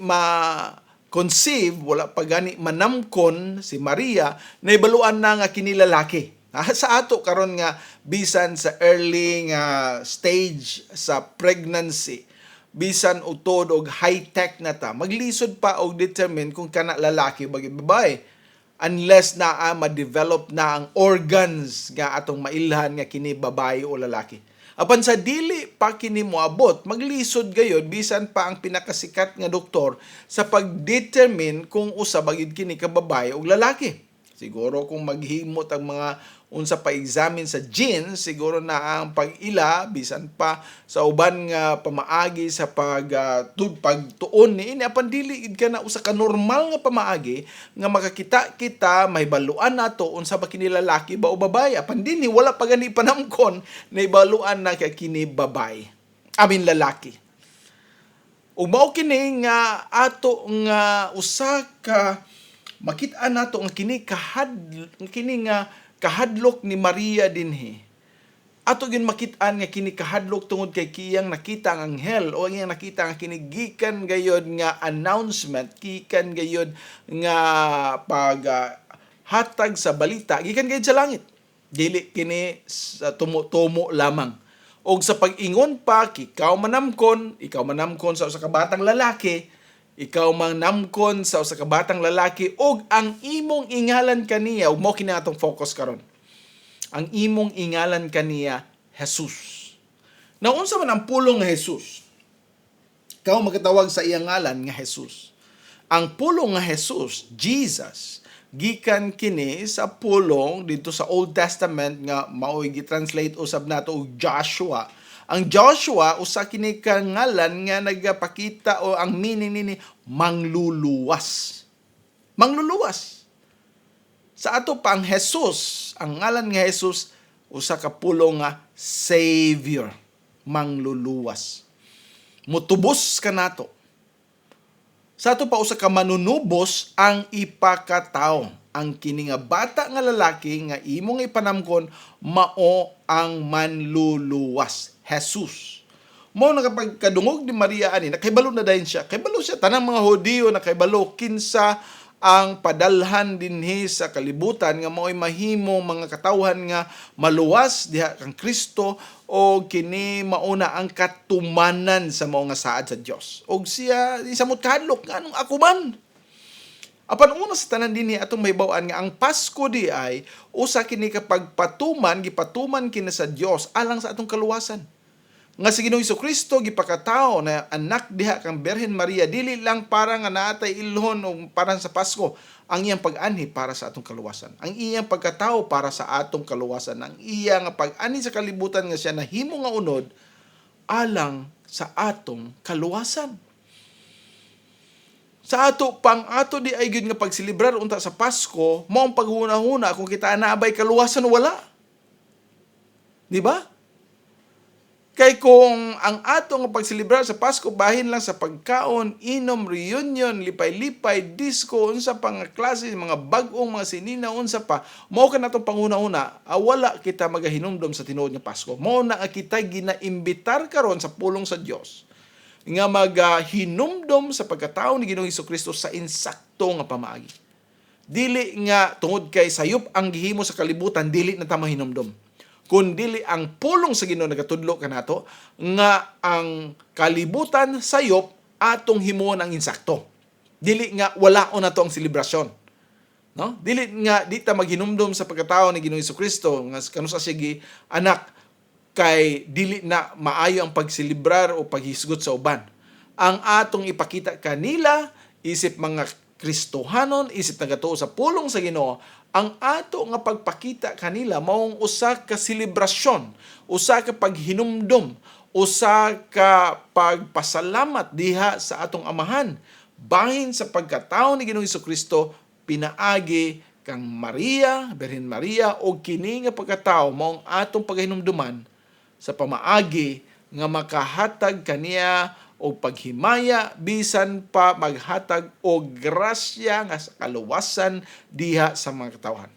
conceive, wala pa gani manamkon si Maria, naibaluan na nga kini lalaki. Sa ato karon nga bisan sa early nga stage sa pregnancy, bisan utod og high-tech na ta, maglisod pa og determine kung kana lalaki bagi babae. Unless na ma-develop na ang organs nga atong mailhan nga kini babae o lalaki. Apan sa dili pa kini moabot, maglisod gayod bisan pa ang pinakasikat nga doktor sa pag-determine kung usa bagid kini ka babae o lalaki. Siguro kung maghimot ang mga unsa pa examine sa genes, siguro na ang pag-ila bisan pa sa uban nga pamaagi sa pagtuon ni ini apan dili ka na usa ka normal nga pamaagi nga makakita kita may baluan nato unsa ba kini lalaki ba o babae. Apan dinhi wala pa gani panamkon na ibaluan na kay kini babae. Lalaki. Ug mao kini nga ato nga usa ka makit-an nato nga kini nga kahadlok ni Maria dinhi. Ato gin makit-an nga kini kahadlok tungod kay kiyang nakita ang anghel o iyang nakita nga kini gikan gayod nga announcement, gikan gayod nga hatag sa balita, gikan gayud sa langit. Dili kini sa tumo-tumo lamang. Og sa pag-ingon pa, ikaw manamkon sa usa ka batang lalaki, ikaw manamkon sa usa ka batang lalaki og ang imong ingalan kaniya ug mao kini atong focus karon. Ang imong ingalan kaniya Jesus. Now unsa man ang pulong nga Jesus? Ikaw magkatawag sa iyang ngalan nga Jesus. Ang pulong nga Jesus, gikan kini sa pulong dito sa Old Testament nga mao'y gi-translate usab nato og Joshua. Ang Joshua usa kini ka ngalan nga nagapakita o ang meaning nini mangluluwas. Mangluluwas. Sa ato pa ang Jesus, ang ngalan nga Jesus usa ka pulong nga Savior, mangluluwas. Mutubos ka nato. Sa ato pa usa ka manunubos ang ipakatao. Ang kini nga bata nga lalaki nga imong ipanamkon mao ang manluluwas, Jesus. Mao nakapagkadungog ni Maria ani, nakahibalo na dayon siya. Kahibalo siya tanang mga Hudiyo nakahibalo kinsa ang padalhan dinhi sa kalibutan nga mao'y mahimo mga katawhan nga maluwas diha kang Kristo o kini mauna ang katumanan sa mao nga saad sa Dios. Og siya isamot kahadlok nganong ako man. Apan una sa tanan dinhi atong mahibaw-an nga ang Pasko di ay usa kini kapag gipatuman kini sa Dios alang sa atong kaluwasan. Nga si Ginoong Jesucristo gipakatao na anak diha kang Birhen Maria dili lang para nga naatay ilhon o para sa Pasko, ang iyang pag-anhi para sa atong kaluwasan, ang iyang pagkatao para sa atong kaluwasan, ang iyang pag-anhi sa kalibutan nga siya nahimo nga unod alang sa atong kaluwasan. Sa ato di ay gyud nga pagsilibrar unta sa Pasko mao ang paghuna-huna kung kita naabay kaluwasan wala, di ba? Kay kung ang ato nga pagsilibrar sa Pasko bahin lang sa pagkaon, inom, reunion, lipay-lipay, disco, unsa pa nga klase, mga bag-ong mga sinina, unsa pa, mao ka natong panguna-una, wala kita magahinumdom sa tinuod nga Pasko. Mao na kita ginaimbitar karon sa pulong sa Dios nga magahinumdom sa pagkatao ni Ginoong Jesucristo sa insakto nga pamaagi. Dili nga tungod kay sayop ang gihimo sa kalibutan, dili na ta mahinumdom. Kundili ang pulong sa Ginoo nagatudlo kanato nga ang kalibutan sayop atong himuon ang insakto. Dili nga wala na to ang selebrasyon. No? Dili nga di ta maghinumdom sa pagkatao ni Ginoong Jesucristo nga kanusa siya anak kay dili na maayo ang pagselebrar o paghisgot sa uban. Ang atong ipakita kanila isip mga Kristohanon, isip nagatuo sa pulong sa Ginoo, ang ato nga pagpakita kanila maong usa ka selebrasyon, usa ka paghinumdom, usa ka pagpasalamat diha sa atong amahan bahin sa pagkatao ni Ginoong Jesucristo pinaagi kang Maria, Birhen Maria og kini nga pagkatao maong atong paghinumduman sa pamaagi nga makahatag kaniya o paghimaya bisan pa maghatag og grasya nga sa kaluwasan diha sa mga katawhan.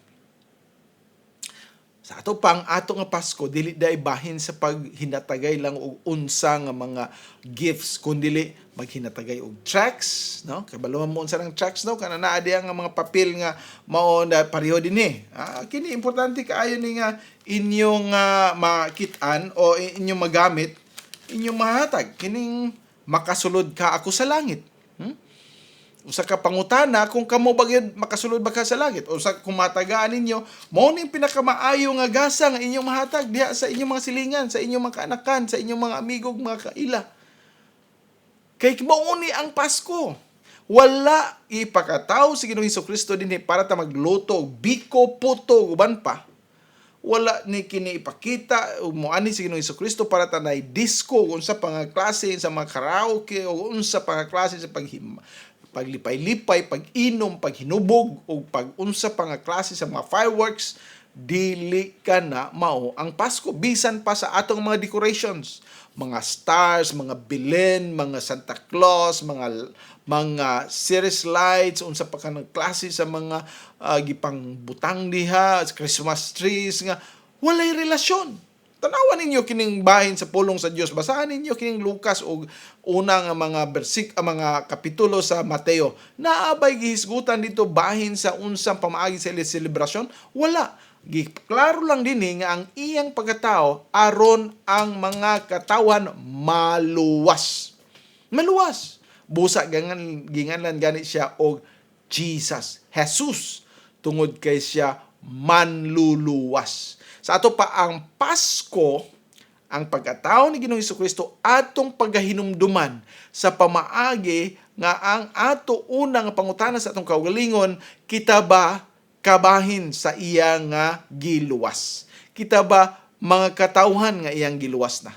Sa ato pang ato nga Pasko dili day bahin sa paghinatagay lang og unsa nga mga gifts kundi maghinatagay og tracts, no? Kabaluhan mo unsa ng tracts, no? Kana naa diha nga mga papel nga mao na pareho dinhi. Kini importante kaayo ni nga inyong makit-an o inyong magamit, inyong mahatag kining makasulod ka ako sa langit. Usa ka pangutana kung kamo bagyod makasulod ba ka sa langit o sa kumatagaan ninyo mao ning pinakamaayo nga gasa nga inyong mahatag diha sa inyong mga silingan, sa inyong mga kaanakan, sa inyong mga amigog, mga kaila. Kay mao ni ang Pasko. Wala ipakataw si Ginoong Jesucristo dinhi para ta magluto og biko, puto, uban pa. Wala ni kini ipakita moani si Ginoong Jesucristo para tanay disco unsa pa nga klase sa mga karaoke o unsa pa nga klase sa paglipay-lipay, pag-inom, paghinubog o pag-unsa pa nga klase sa mga fireworks. Dili ka na mao ang Pasko bisan pa sa atong mga decorations, mga stars, mga Belen, mga Santa Claus, mga series lights, unsa pa kanang klase sa mga gipang butang diha, Christmas trees nga walay relasyon. Tanawan ninyo kining bahin sa pulong sa Dios. Basahan ninyo kining Lucas o unang mga mga kapitulo sa Mateo. Naabay gihisgutan dito bahin sa unsang pamaagi sa selebrasyon? Wala. Klaro lang din nga ang iyang pagkatao aron ang mga katawan maluwas. Maluwas. Busa ginganlan gani siya og Jesus, tungod kay siya manluluwas. Sa ato pa ang Pasko, ang pagkatao ni Ginoong Jesucristo atong paghinumduman sa pamaagi nga ang ato unang pangutana sa atong kaugalingon, kita ba kabahin sa iya nga giluwas? Kita ba mga katawhan nga iyang giluwas na?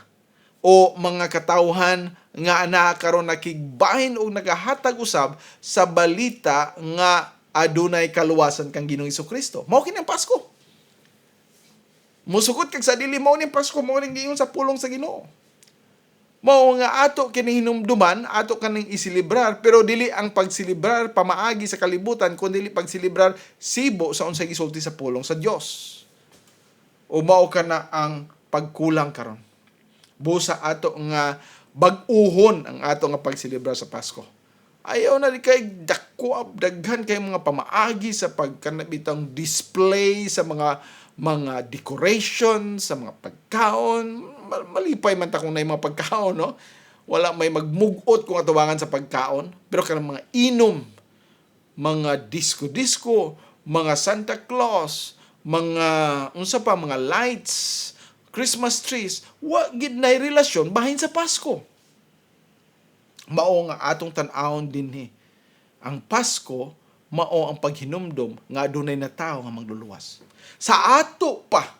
O mga katawhan nga karon nakigbahin o nagahatag usab sa balita nga adunay kaluwasan kang Ginoong Hesukristo? Mao kini ang Pasko. Musukot kag sa dili mao ni Pasko, mao ning giingon sa pulong sa Ginoo. Mao nga ato kini hinumduman, ato kaning isilibrar, pero dili ang pagsilibrar pamaagi sa kalibutan, kundi dili pagsilibrar sibo sa unsay gisulti sa pulong sa Dios. O mao kana ang pagkulang karon. Busa ato nga bag-uhon ang ato nga pagsilibrar sa Pasko. Ayaw na di kay dako daghan kay mga pamaagi sa pagkanabitang display sa mga decoration, sa mga pagkaon. Malipay man ta kung na mga pagkaon, no? Wala may magmugot kung atubangan sa pagkaon. Pero kanang mga inom, mga disco-disco, mga Santa Claus, mga mga lights, Christmas trees, wa gid nay relasyon bahin sa Pasko. Mao nga atong tan-awon dinhi. Ang Pasko mao ang paghinumdom nga adunay na tawo nga magluluwas. Sa ato pa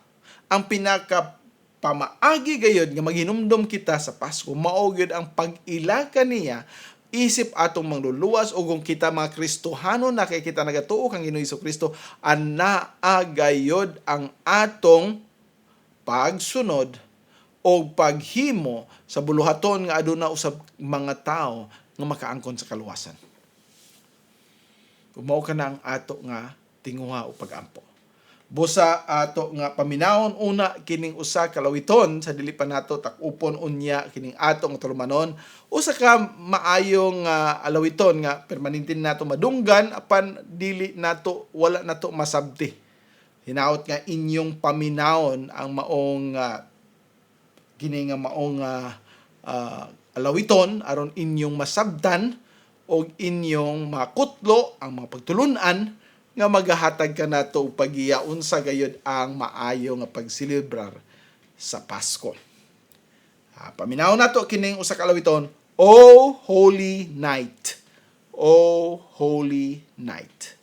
ang pinaka pamaagi gayud nga maghinumdom kita sa Pasko, mao gyud ang pag-ila kaniya isip atong mangluluwas, o kung kita mga Kristohano na kay kita nagatuo kang Ginoong Hesukristo, anaa gayud ang atong pagsunod o paghimo sa buluhaton nga aduna usab mga tao nga makaangkon sa kaluwasan. Mao kana ang ato nga tinguha o pagampo. Busa ato nga paminawon una kining usa ka lawiton sa dili pa nato takupon unya kining ato nga tulumanon, usa ka maayong alawiton nga permanente nato madunggan apan dili nato wala nato masabti. Hinaot nga inyong paminawon ang maong kini nga maong alawiton aron inyong masabtan o inyong makutlo ang mga pagtulunan nga magahatag ka nato og paghiyaon sa gayud ang maayo nga pagsilibrar sa Pasko. Paminaw nato kining usa ka alawiton, O Holy Night. O Holy Night.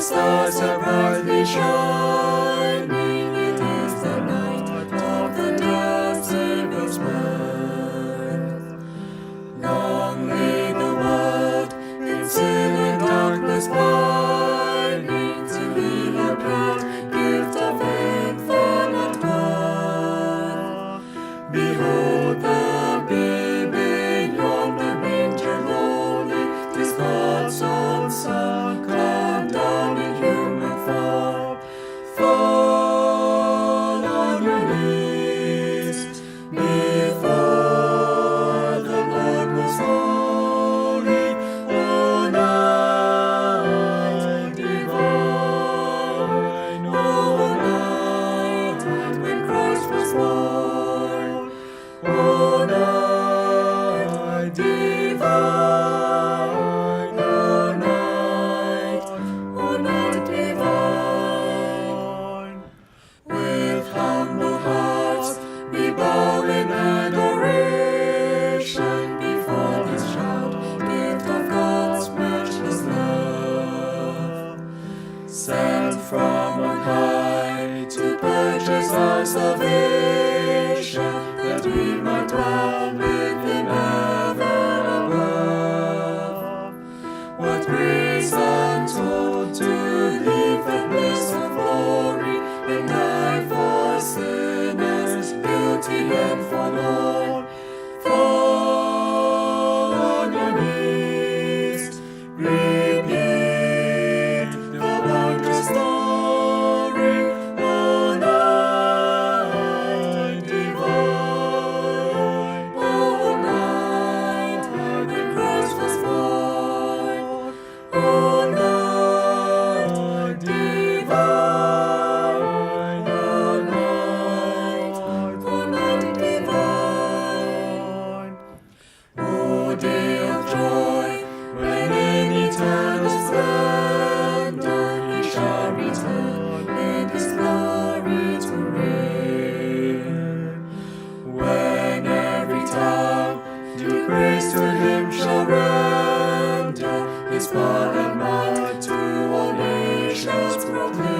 Stars are brightly shining, it is the night of the Lord Savior's birth. Long lay the world in sin and darkness pining, till He had brought gift of infinite worth. Behold the baby in yonder manger lowly, 'tis God's own Son, come down in human form. Fall on your knees before the Lord most holy, O night divine, O night when Christ was born, O night divine, O night divine. With humble hearts we bow in adoration before this child, gift of God's matchless love, sent from on high to purchase our salvation, that we might dwell with Him ever above. What grace untold to leave the bliss of glory and die for sinners, guilty and forlorn. Fall on your knees, repeat the wondrous story, O night divine, might to all nations proclaim.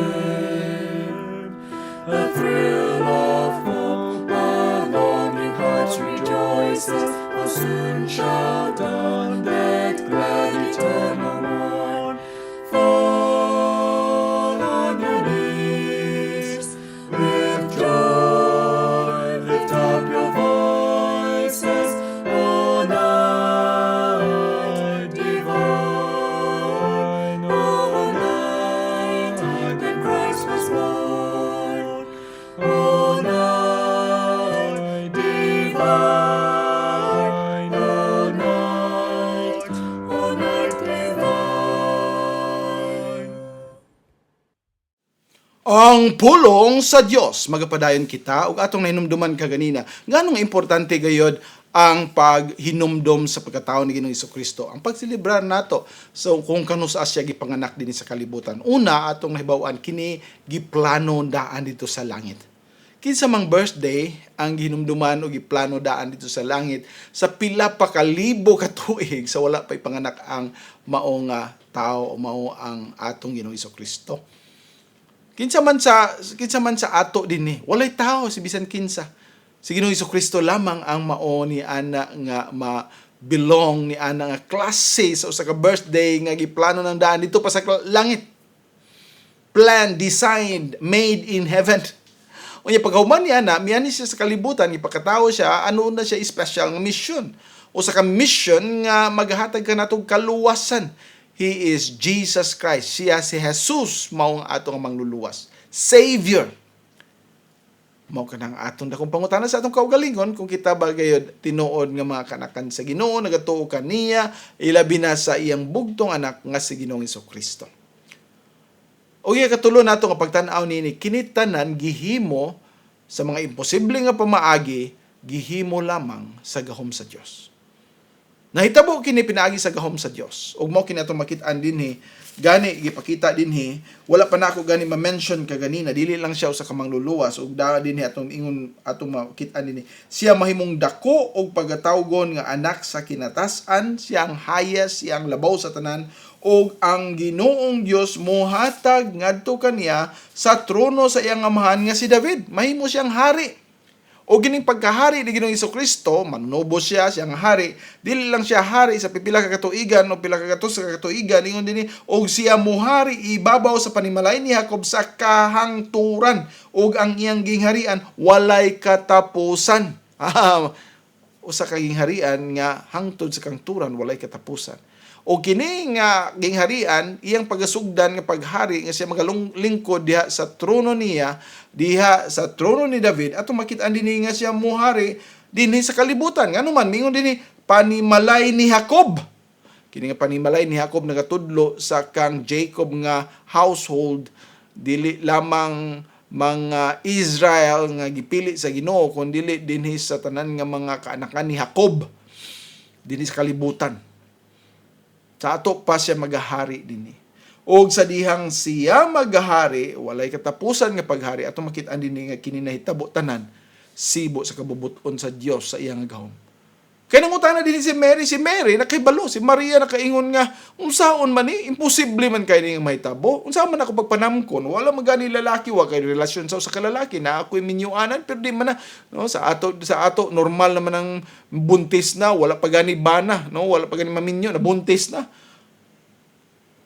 A thrill of hope, our longing hearts rejoices, how soon shall dawn that glad eternal morn. Fall on your knees with joy, lift up your voices, O night divine, O night when Christ was born, O night divine, O night divine. Ang pulong sa Dios magapadayon kita ug atong nahinumduman kaganina. Nganong importante gayod ang paghinumdom sa pagkatao ni Ginoong Jesucristo. Ang pagselebrar nato so kung kanus siya gipanganak dinhi sa kalibutan. Una atong nahibaw-an kini giplano daan dito sa langit. Kinsa mang birthday ang hinumduman o giplano daan dito sa langit sa pila pa ka libo ka tuig sa wala pa'y panganak ang mao nga tao o mao ang atong Ginoong Jesucristo. Kinsa man sa ato dinhi, walay tao si bisan kinsa. Si Ginoong Jesucristo lamang ang mao ni ana nga belong ni ana nga klase sa usa ka birthday nga giplano ng daan dito pa sa langit. Planned, designed, made in heaven. Unya paghuman niya na, miyani siya sa kalibutan, ipakatao siya, ano na siya special nga mission. Usa ka mission nga maghatag ka natong kaluwasan. He is Jesus Christ. Siya si Jesus mao ang atong mangluluwas. Savior. Mao kanang atong dakong pangutana sa atong kaugalingon kung kita ba gayud tinuod nga mga kanakan sa Ginoo, nagatuo kaniya, ilabi na sa iyang bugtong anak nga si Ginoong Jesucristo. O iya katulo nato nga pagtan-aw nini kini tanan gihimo sa mga imposible nga pamaagi gihimo lamang sa gahom sa Dios. Nahitabo kini pinaagi sa gahom sa Dios. Ug mao kini atong makit-an dinhi, gani gipakita dinhi, wala pa nako gani ma-mention kaganina, dili lang siya usa ka mangluluwas ug da dinhi atong ingon atong makit-an dinhi. Siya mahimong dako og pagatawgon nga anak sa kinatasan, siyang hayas, siyang labaw sa tanan ug ang Ginoong Dios mohatag ngadto kaniya sa trono sa iyang amahan nga si David. Mahimo siyang hari. O gining pagkahari ni Ginoong Jesucristo, manunubo siya, siyang hari. Dili lang siya hari sa pipila ka katuigan o pila ka katus ka katuigan, ingon dinhi og siya mohari ibabaw sa panimalay ni Jacob sa kahangturan ug ang iyang gingharian walay katapusan. Usa ka gingharian nga hangtod sa kahangturan walay katapusan. O kini nga gingharian, iyang pagasugdan nga paghari nga siya magalingkod diha sa trono niya, diha sa trono ni David, atong makit-an dinhi nga siya mohari dinhi sa kalibutan. Ngano man mingon dinhi panimalay ni Jacob. Kini nga panimalay ni Jacob nagatudlo sa kang Jacob nga household, dili lamang mga Israel nga gipili sa Ginoo kundi dili dinhi sa tanan nga mga kaanakan ni Jacob dinhi sa kalibutan. Sa ato pa siya magahari dinhi. Og sa dihang siya magahari, walay katapusan nga paghari, atong makit-an dinhi nga kini nahitabo tanan sibo sa kabubuton sa Dios sa iyang gahom. Kaya nangutana din si Mary nakahibalo, si Maria nakaingon nga, unsaon man ni, imposible man kay ning mahitabo. Unsaon man ako pagpanamkon, wala magani lalaki wa kay relasyon sa usa ka lalaki na ako'y minyuanan pero di man na no sa ato normal naman ang buntis na, wala pa gani bana, no, wala pa gani maminyo na buntis na.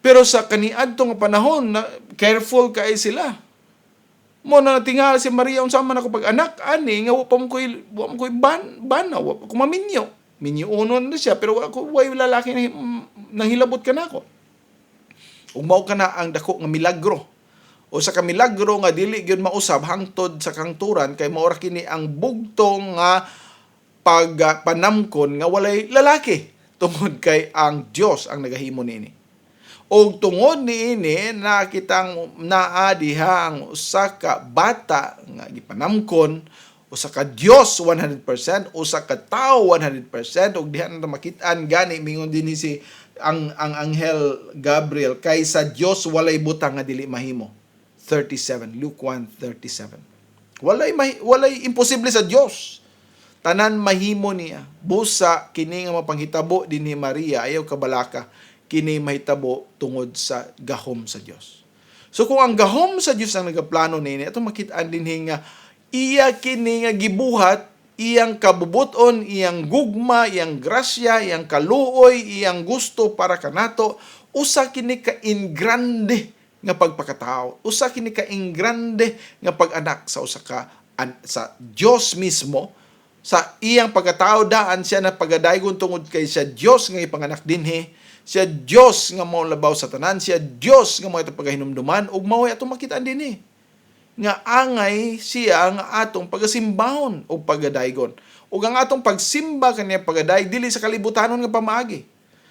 Pero sa kaniadto nga panahon na careful kay sila. Mo na tingal si Maria unsa man ako pag anak ani nga wa pa mo koy bana wa ko maminyo. Minyuonon na siya pero ako way lalaki na nanghilabot ka na ako. Ug mao kana ang dako nga milagro. O sa ka milagro nga dili gyud mausab hangtod sa kangturan kay mao ra kini ang bugtong nga pagpanamkon nga walay lalaki tungod kay ang Dios ang nagahimo nini. Og tungod niini nakitang naa diha ang usa ka bata nga gipanamkon, usa ka Dios 100%, usa ka tao 100%, ug diha na makit-an gani mingon dinhi si ang anghel Gabriel kay sa Dios walay butang nga dili mahimo. 37 Luke 1:37. Walay imposible sa Dios. Tanan mahimo niya. Busa kini nga mapanghitabo dinhi Maria ayaw kabalaka. kini mahitabo tungod sa gahom sa Dios. So kung ang gahom sa Dios ang nagaplano nini, ato makitaan din nga iya kini nga gibuhat, iyang kabubuton, iyang gugma, iyang grasya, iyang kaluoy, iyang gusto para kanato, usa kini ka in grande nga pagpakatao, usa kini ka in grande nga pag-anak sa usa ka sa Dios mismo, sa iyang pagkatao daan siya na pagadaygon tungod kay siya Dios nga ipanganak dinhi, siya Dios nga mao labaw sa tanan, siya Dios nga mao ito pagahinumduman ug mao atong makitaan dinhi nga angay siya nga atong pagasimbahon o pagadaygon. Ug ang atong pagsimba kaniya pagaday dili sa kalibutanon nga pamaagi.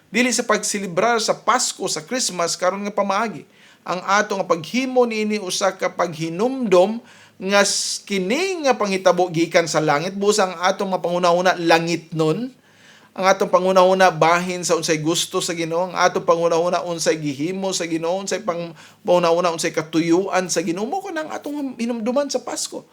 Dili sa pagselebrar sa Pasko, sa Christmas karon nga pamaagi. Ang atong paghimo niini usa ka paghinumdom nga kini nga panghitabo gikan sa langit, busa ang atong mapanguna-una langit nun. Ang atong panguna-una bahin sa unsay gusto sa Ginoo, ang atong panguna-una unsay gihimo sa Ginoo, unsay panguna-una unsay katuyuan sa Ginoo, mo kanang atong hinumduman sa Pasko.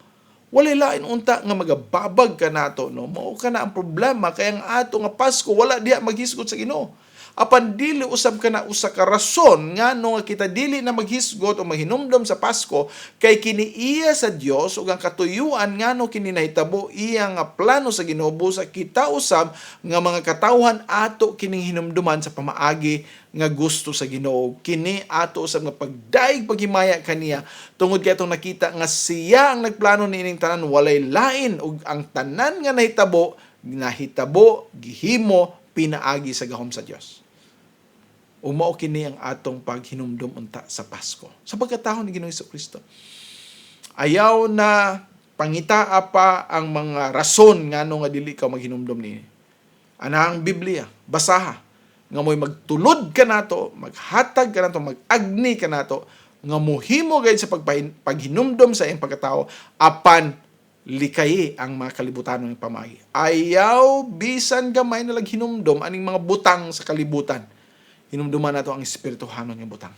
Walay lain unta nga magababag ka nato, no? Mao kana ang problema kay ang ato nga Pasko wala diha maghisgot sa Ginoo. Apan dili usab kana usa ka rason ngano nga kita dili na maghisgot o maghinumdom sa Pasko kay kini iya sa Dios ug ang katuyuan ngano kini nahitabo iya nga plano sa Ginoo sa kita usab nga mga katawhan ato kining hinumduman sa pamaagi nga gusto sa Ginoo. Kini ato usab nga pagdaig paghimaya kaniya tungod kay atong nakita nga siya ang nagplano niining tanan, walay lain ug ang tanan nga nahitabo gihimo pinaagi sa gahom sa Dios. Umao kini ang atong paghinumdom unta sa Pasko. Sa pagkatao ni Ginoong Jesucristo. Ayaw na pangitaa pa ang mga rason ngano nga dili ka maghinumdom ni. Anang Biblia, basaha nga mo'y magtulod ka nato, maghatag ka nato, mag-agni ka nato, nga muhimo gayud sa paghinumdom sa iyang pagkatao apan likayi ang mga kalibutan ng pamagi. Ayaw bisan gamay na hinumdom aning mga butang sa kalibutan. Hinumduman nato ang espirituhanon nga butang.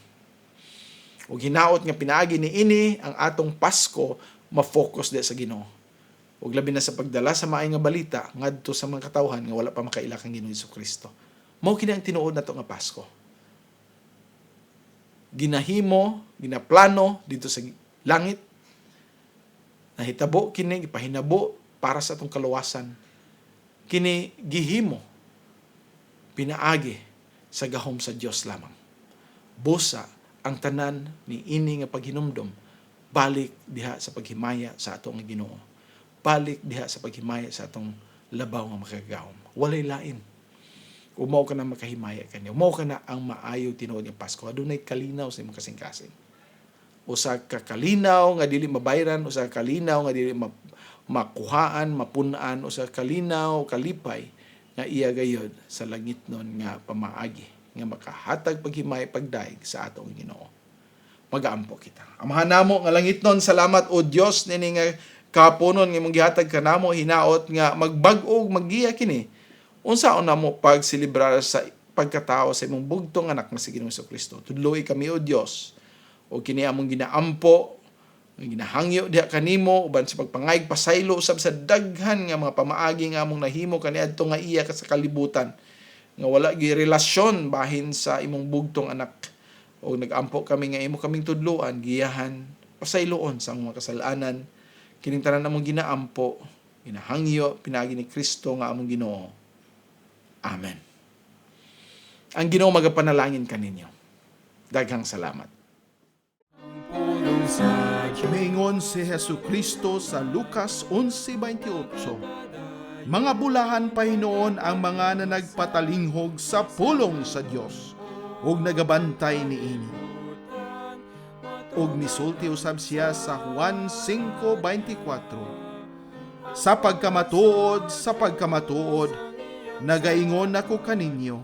Ug hinaot nga pinaagi ni ini ang atong Pasko ma-focus sa Ginoo. Ug labi na sa pagdala sa maay nga balita ngadto sa mga katawhan nga wala pa makaila kang Ginoong Jesucristo. Mao kini ang tinuod nato nga Pasko. Ginahimo, ginaplano dito sa langit. Nahitabo kini gipahinabo para sa atong kaluwasan. Kini gihimo pinaagi sa gahom sa Dios lamang. Busa ang tanan ni ini nga paghinumdom balik diha sa paghimaya sa atong Ginoo. Balik diha sa paghimaya sa atong labaw nga makagahom. Walay lain. Umaw ka na makahimaya kaniya. Umaw ka na ang maayo tinuod nga Pasko. Adunay kalinaw sa imong kasing-kasing. Usa ka kalinaw nga dili mabayran, usa ka kalinaw nga dili makuhaan, mapunan, usa ka kalinaw, kalipay nga iya gayod sa langit nun nga pamaagi nga makahatag paghimay pagdaig sa atong Ginoo. Magaampo kita. Amahan namo nga langit nun, salamat o Dios nini nga kapunon nga imong gihatag kanamo, hinaot nga magbag-o maggiya kini. Unsaon namo pagselebrar sa pagkatao sa imong bugtong anak nga si Ginoong Jesucristo. Tudloy kami o Dios o kini among ginaampo, ginahangyo diha kanimo uban sa pagpangayg pasaylo usab sa daghan nga mga pamaagi nga among nahimo kaniadto nga iya ka sa kalibutan nga wala gi relasyon bahin sa imong bugtong anak o nagampo kami nga imo kaming tudloan giyahan pasayloon sa mga kasalanan kining tanan among ginaampo ginahangyo pinaagi ni Kristo nga among Ginoo. Amen. Ang Ginoo magapanalangin kaninyo. Daghang salamat. Mingon si Jesucristo sa Lucas 11:28. Mga bulahan pa hinoon ang mga na nagpatalinghog sa pulong sa Dios ug nagabantay niini. Ug misulti usab siya sa Juan 5:24. Sa pagkamatuod, nagaingon ako kaninyo,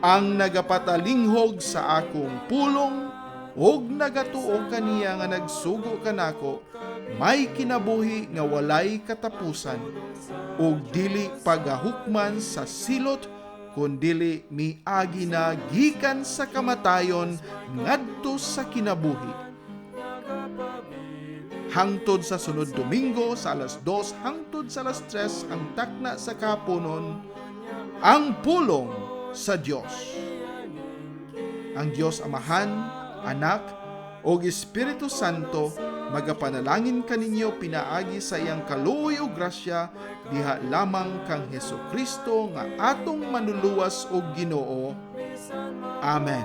ang nagapatalinghog sa akong pulong ug nagatuo kaniya nga nagsugo kanako, may kinabuhi nga walay katapusan, ug dili pagahukman sa silot, kundili miagi na gikan sa kamatayon ngadto sa kinabuhi. Hangtod sa sunod Domingo sa alas 2 hangtod sa alas 3 ang takna sa kapunon, ang pulong sa Dios. Ang Dios Amahan, Anak, o Espiritu Santo, magapanalangin kaninyo pinaagi sa iyang kaluoy o grasya, diha lamang kang Hesukristo nga atong manluluwas o Ginoo. Amen.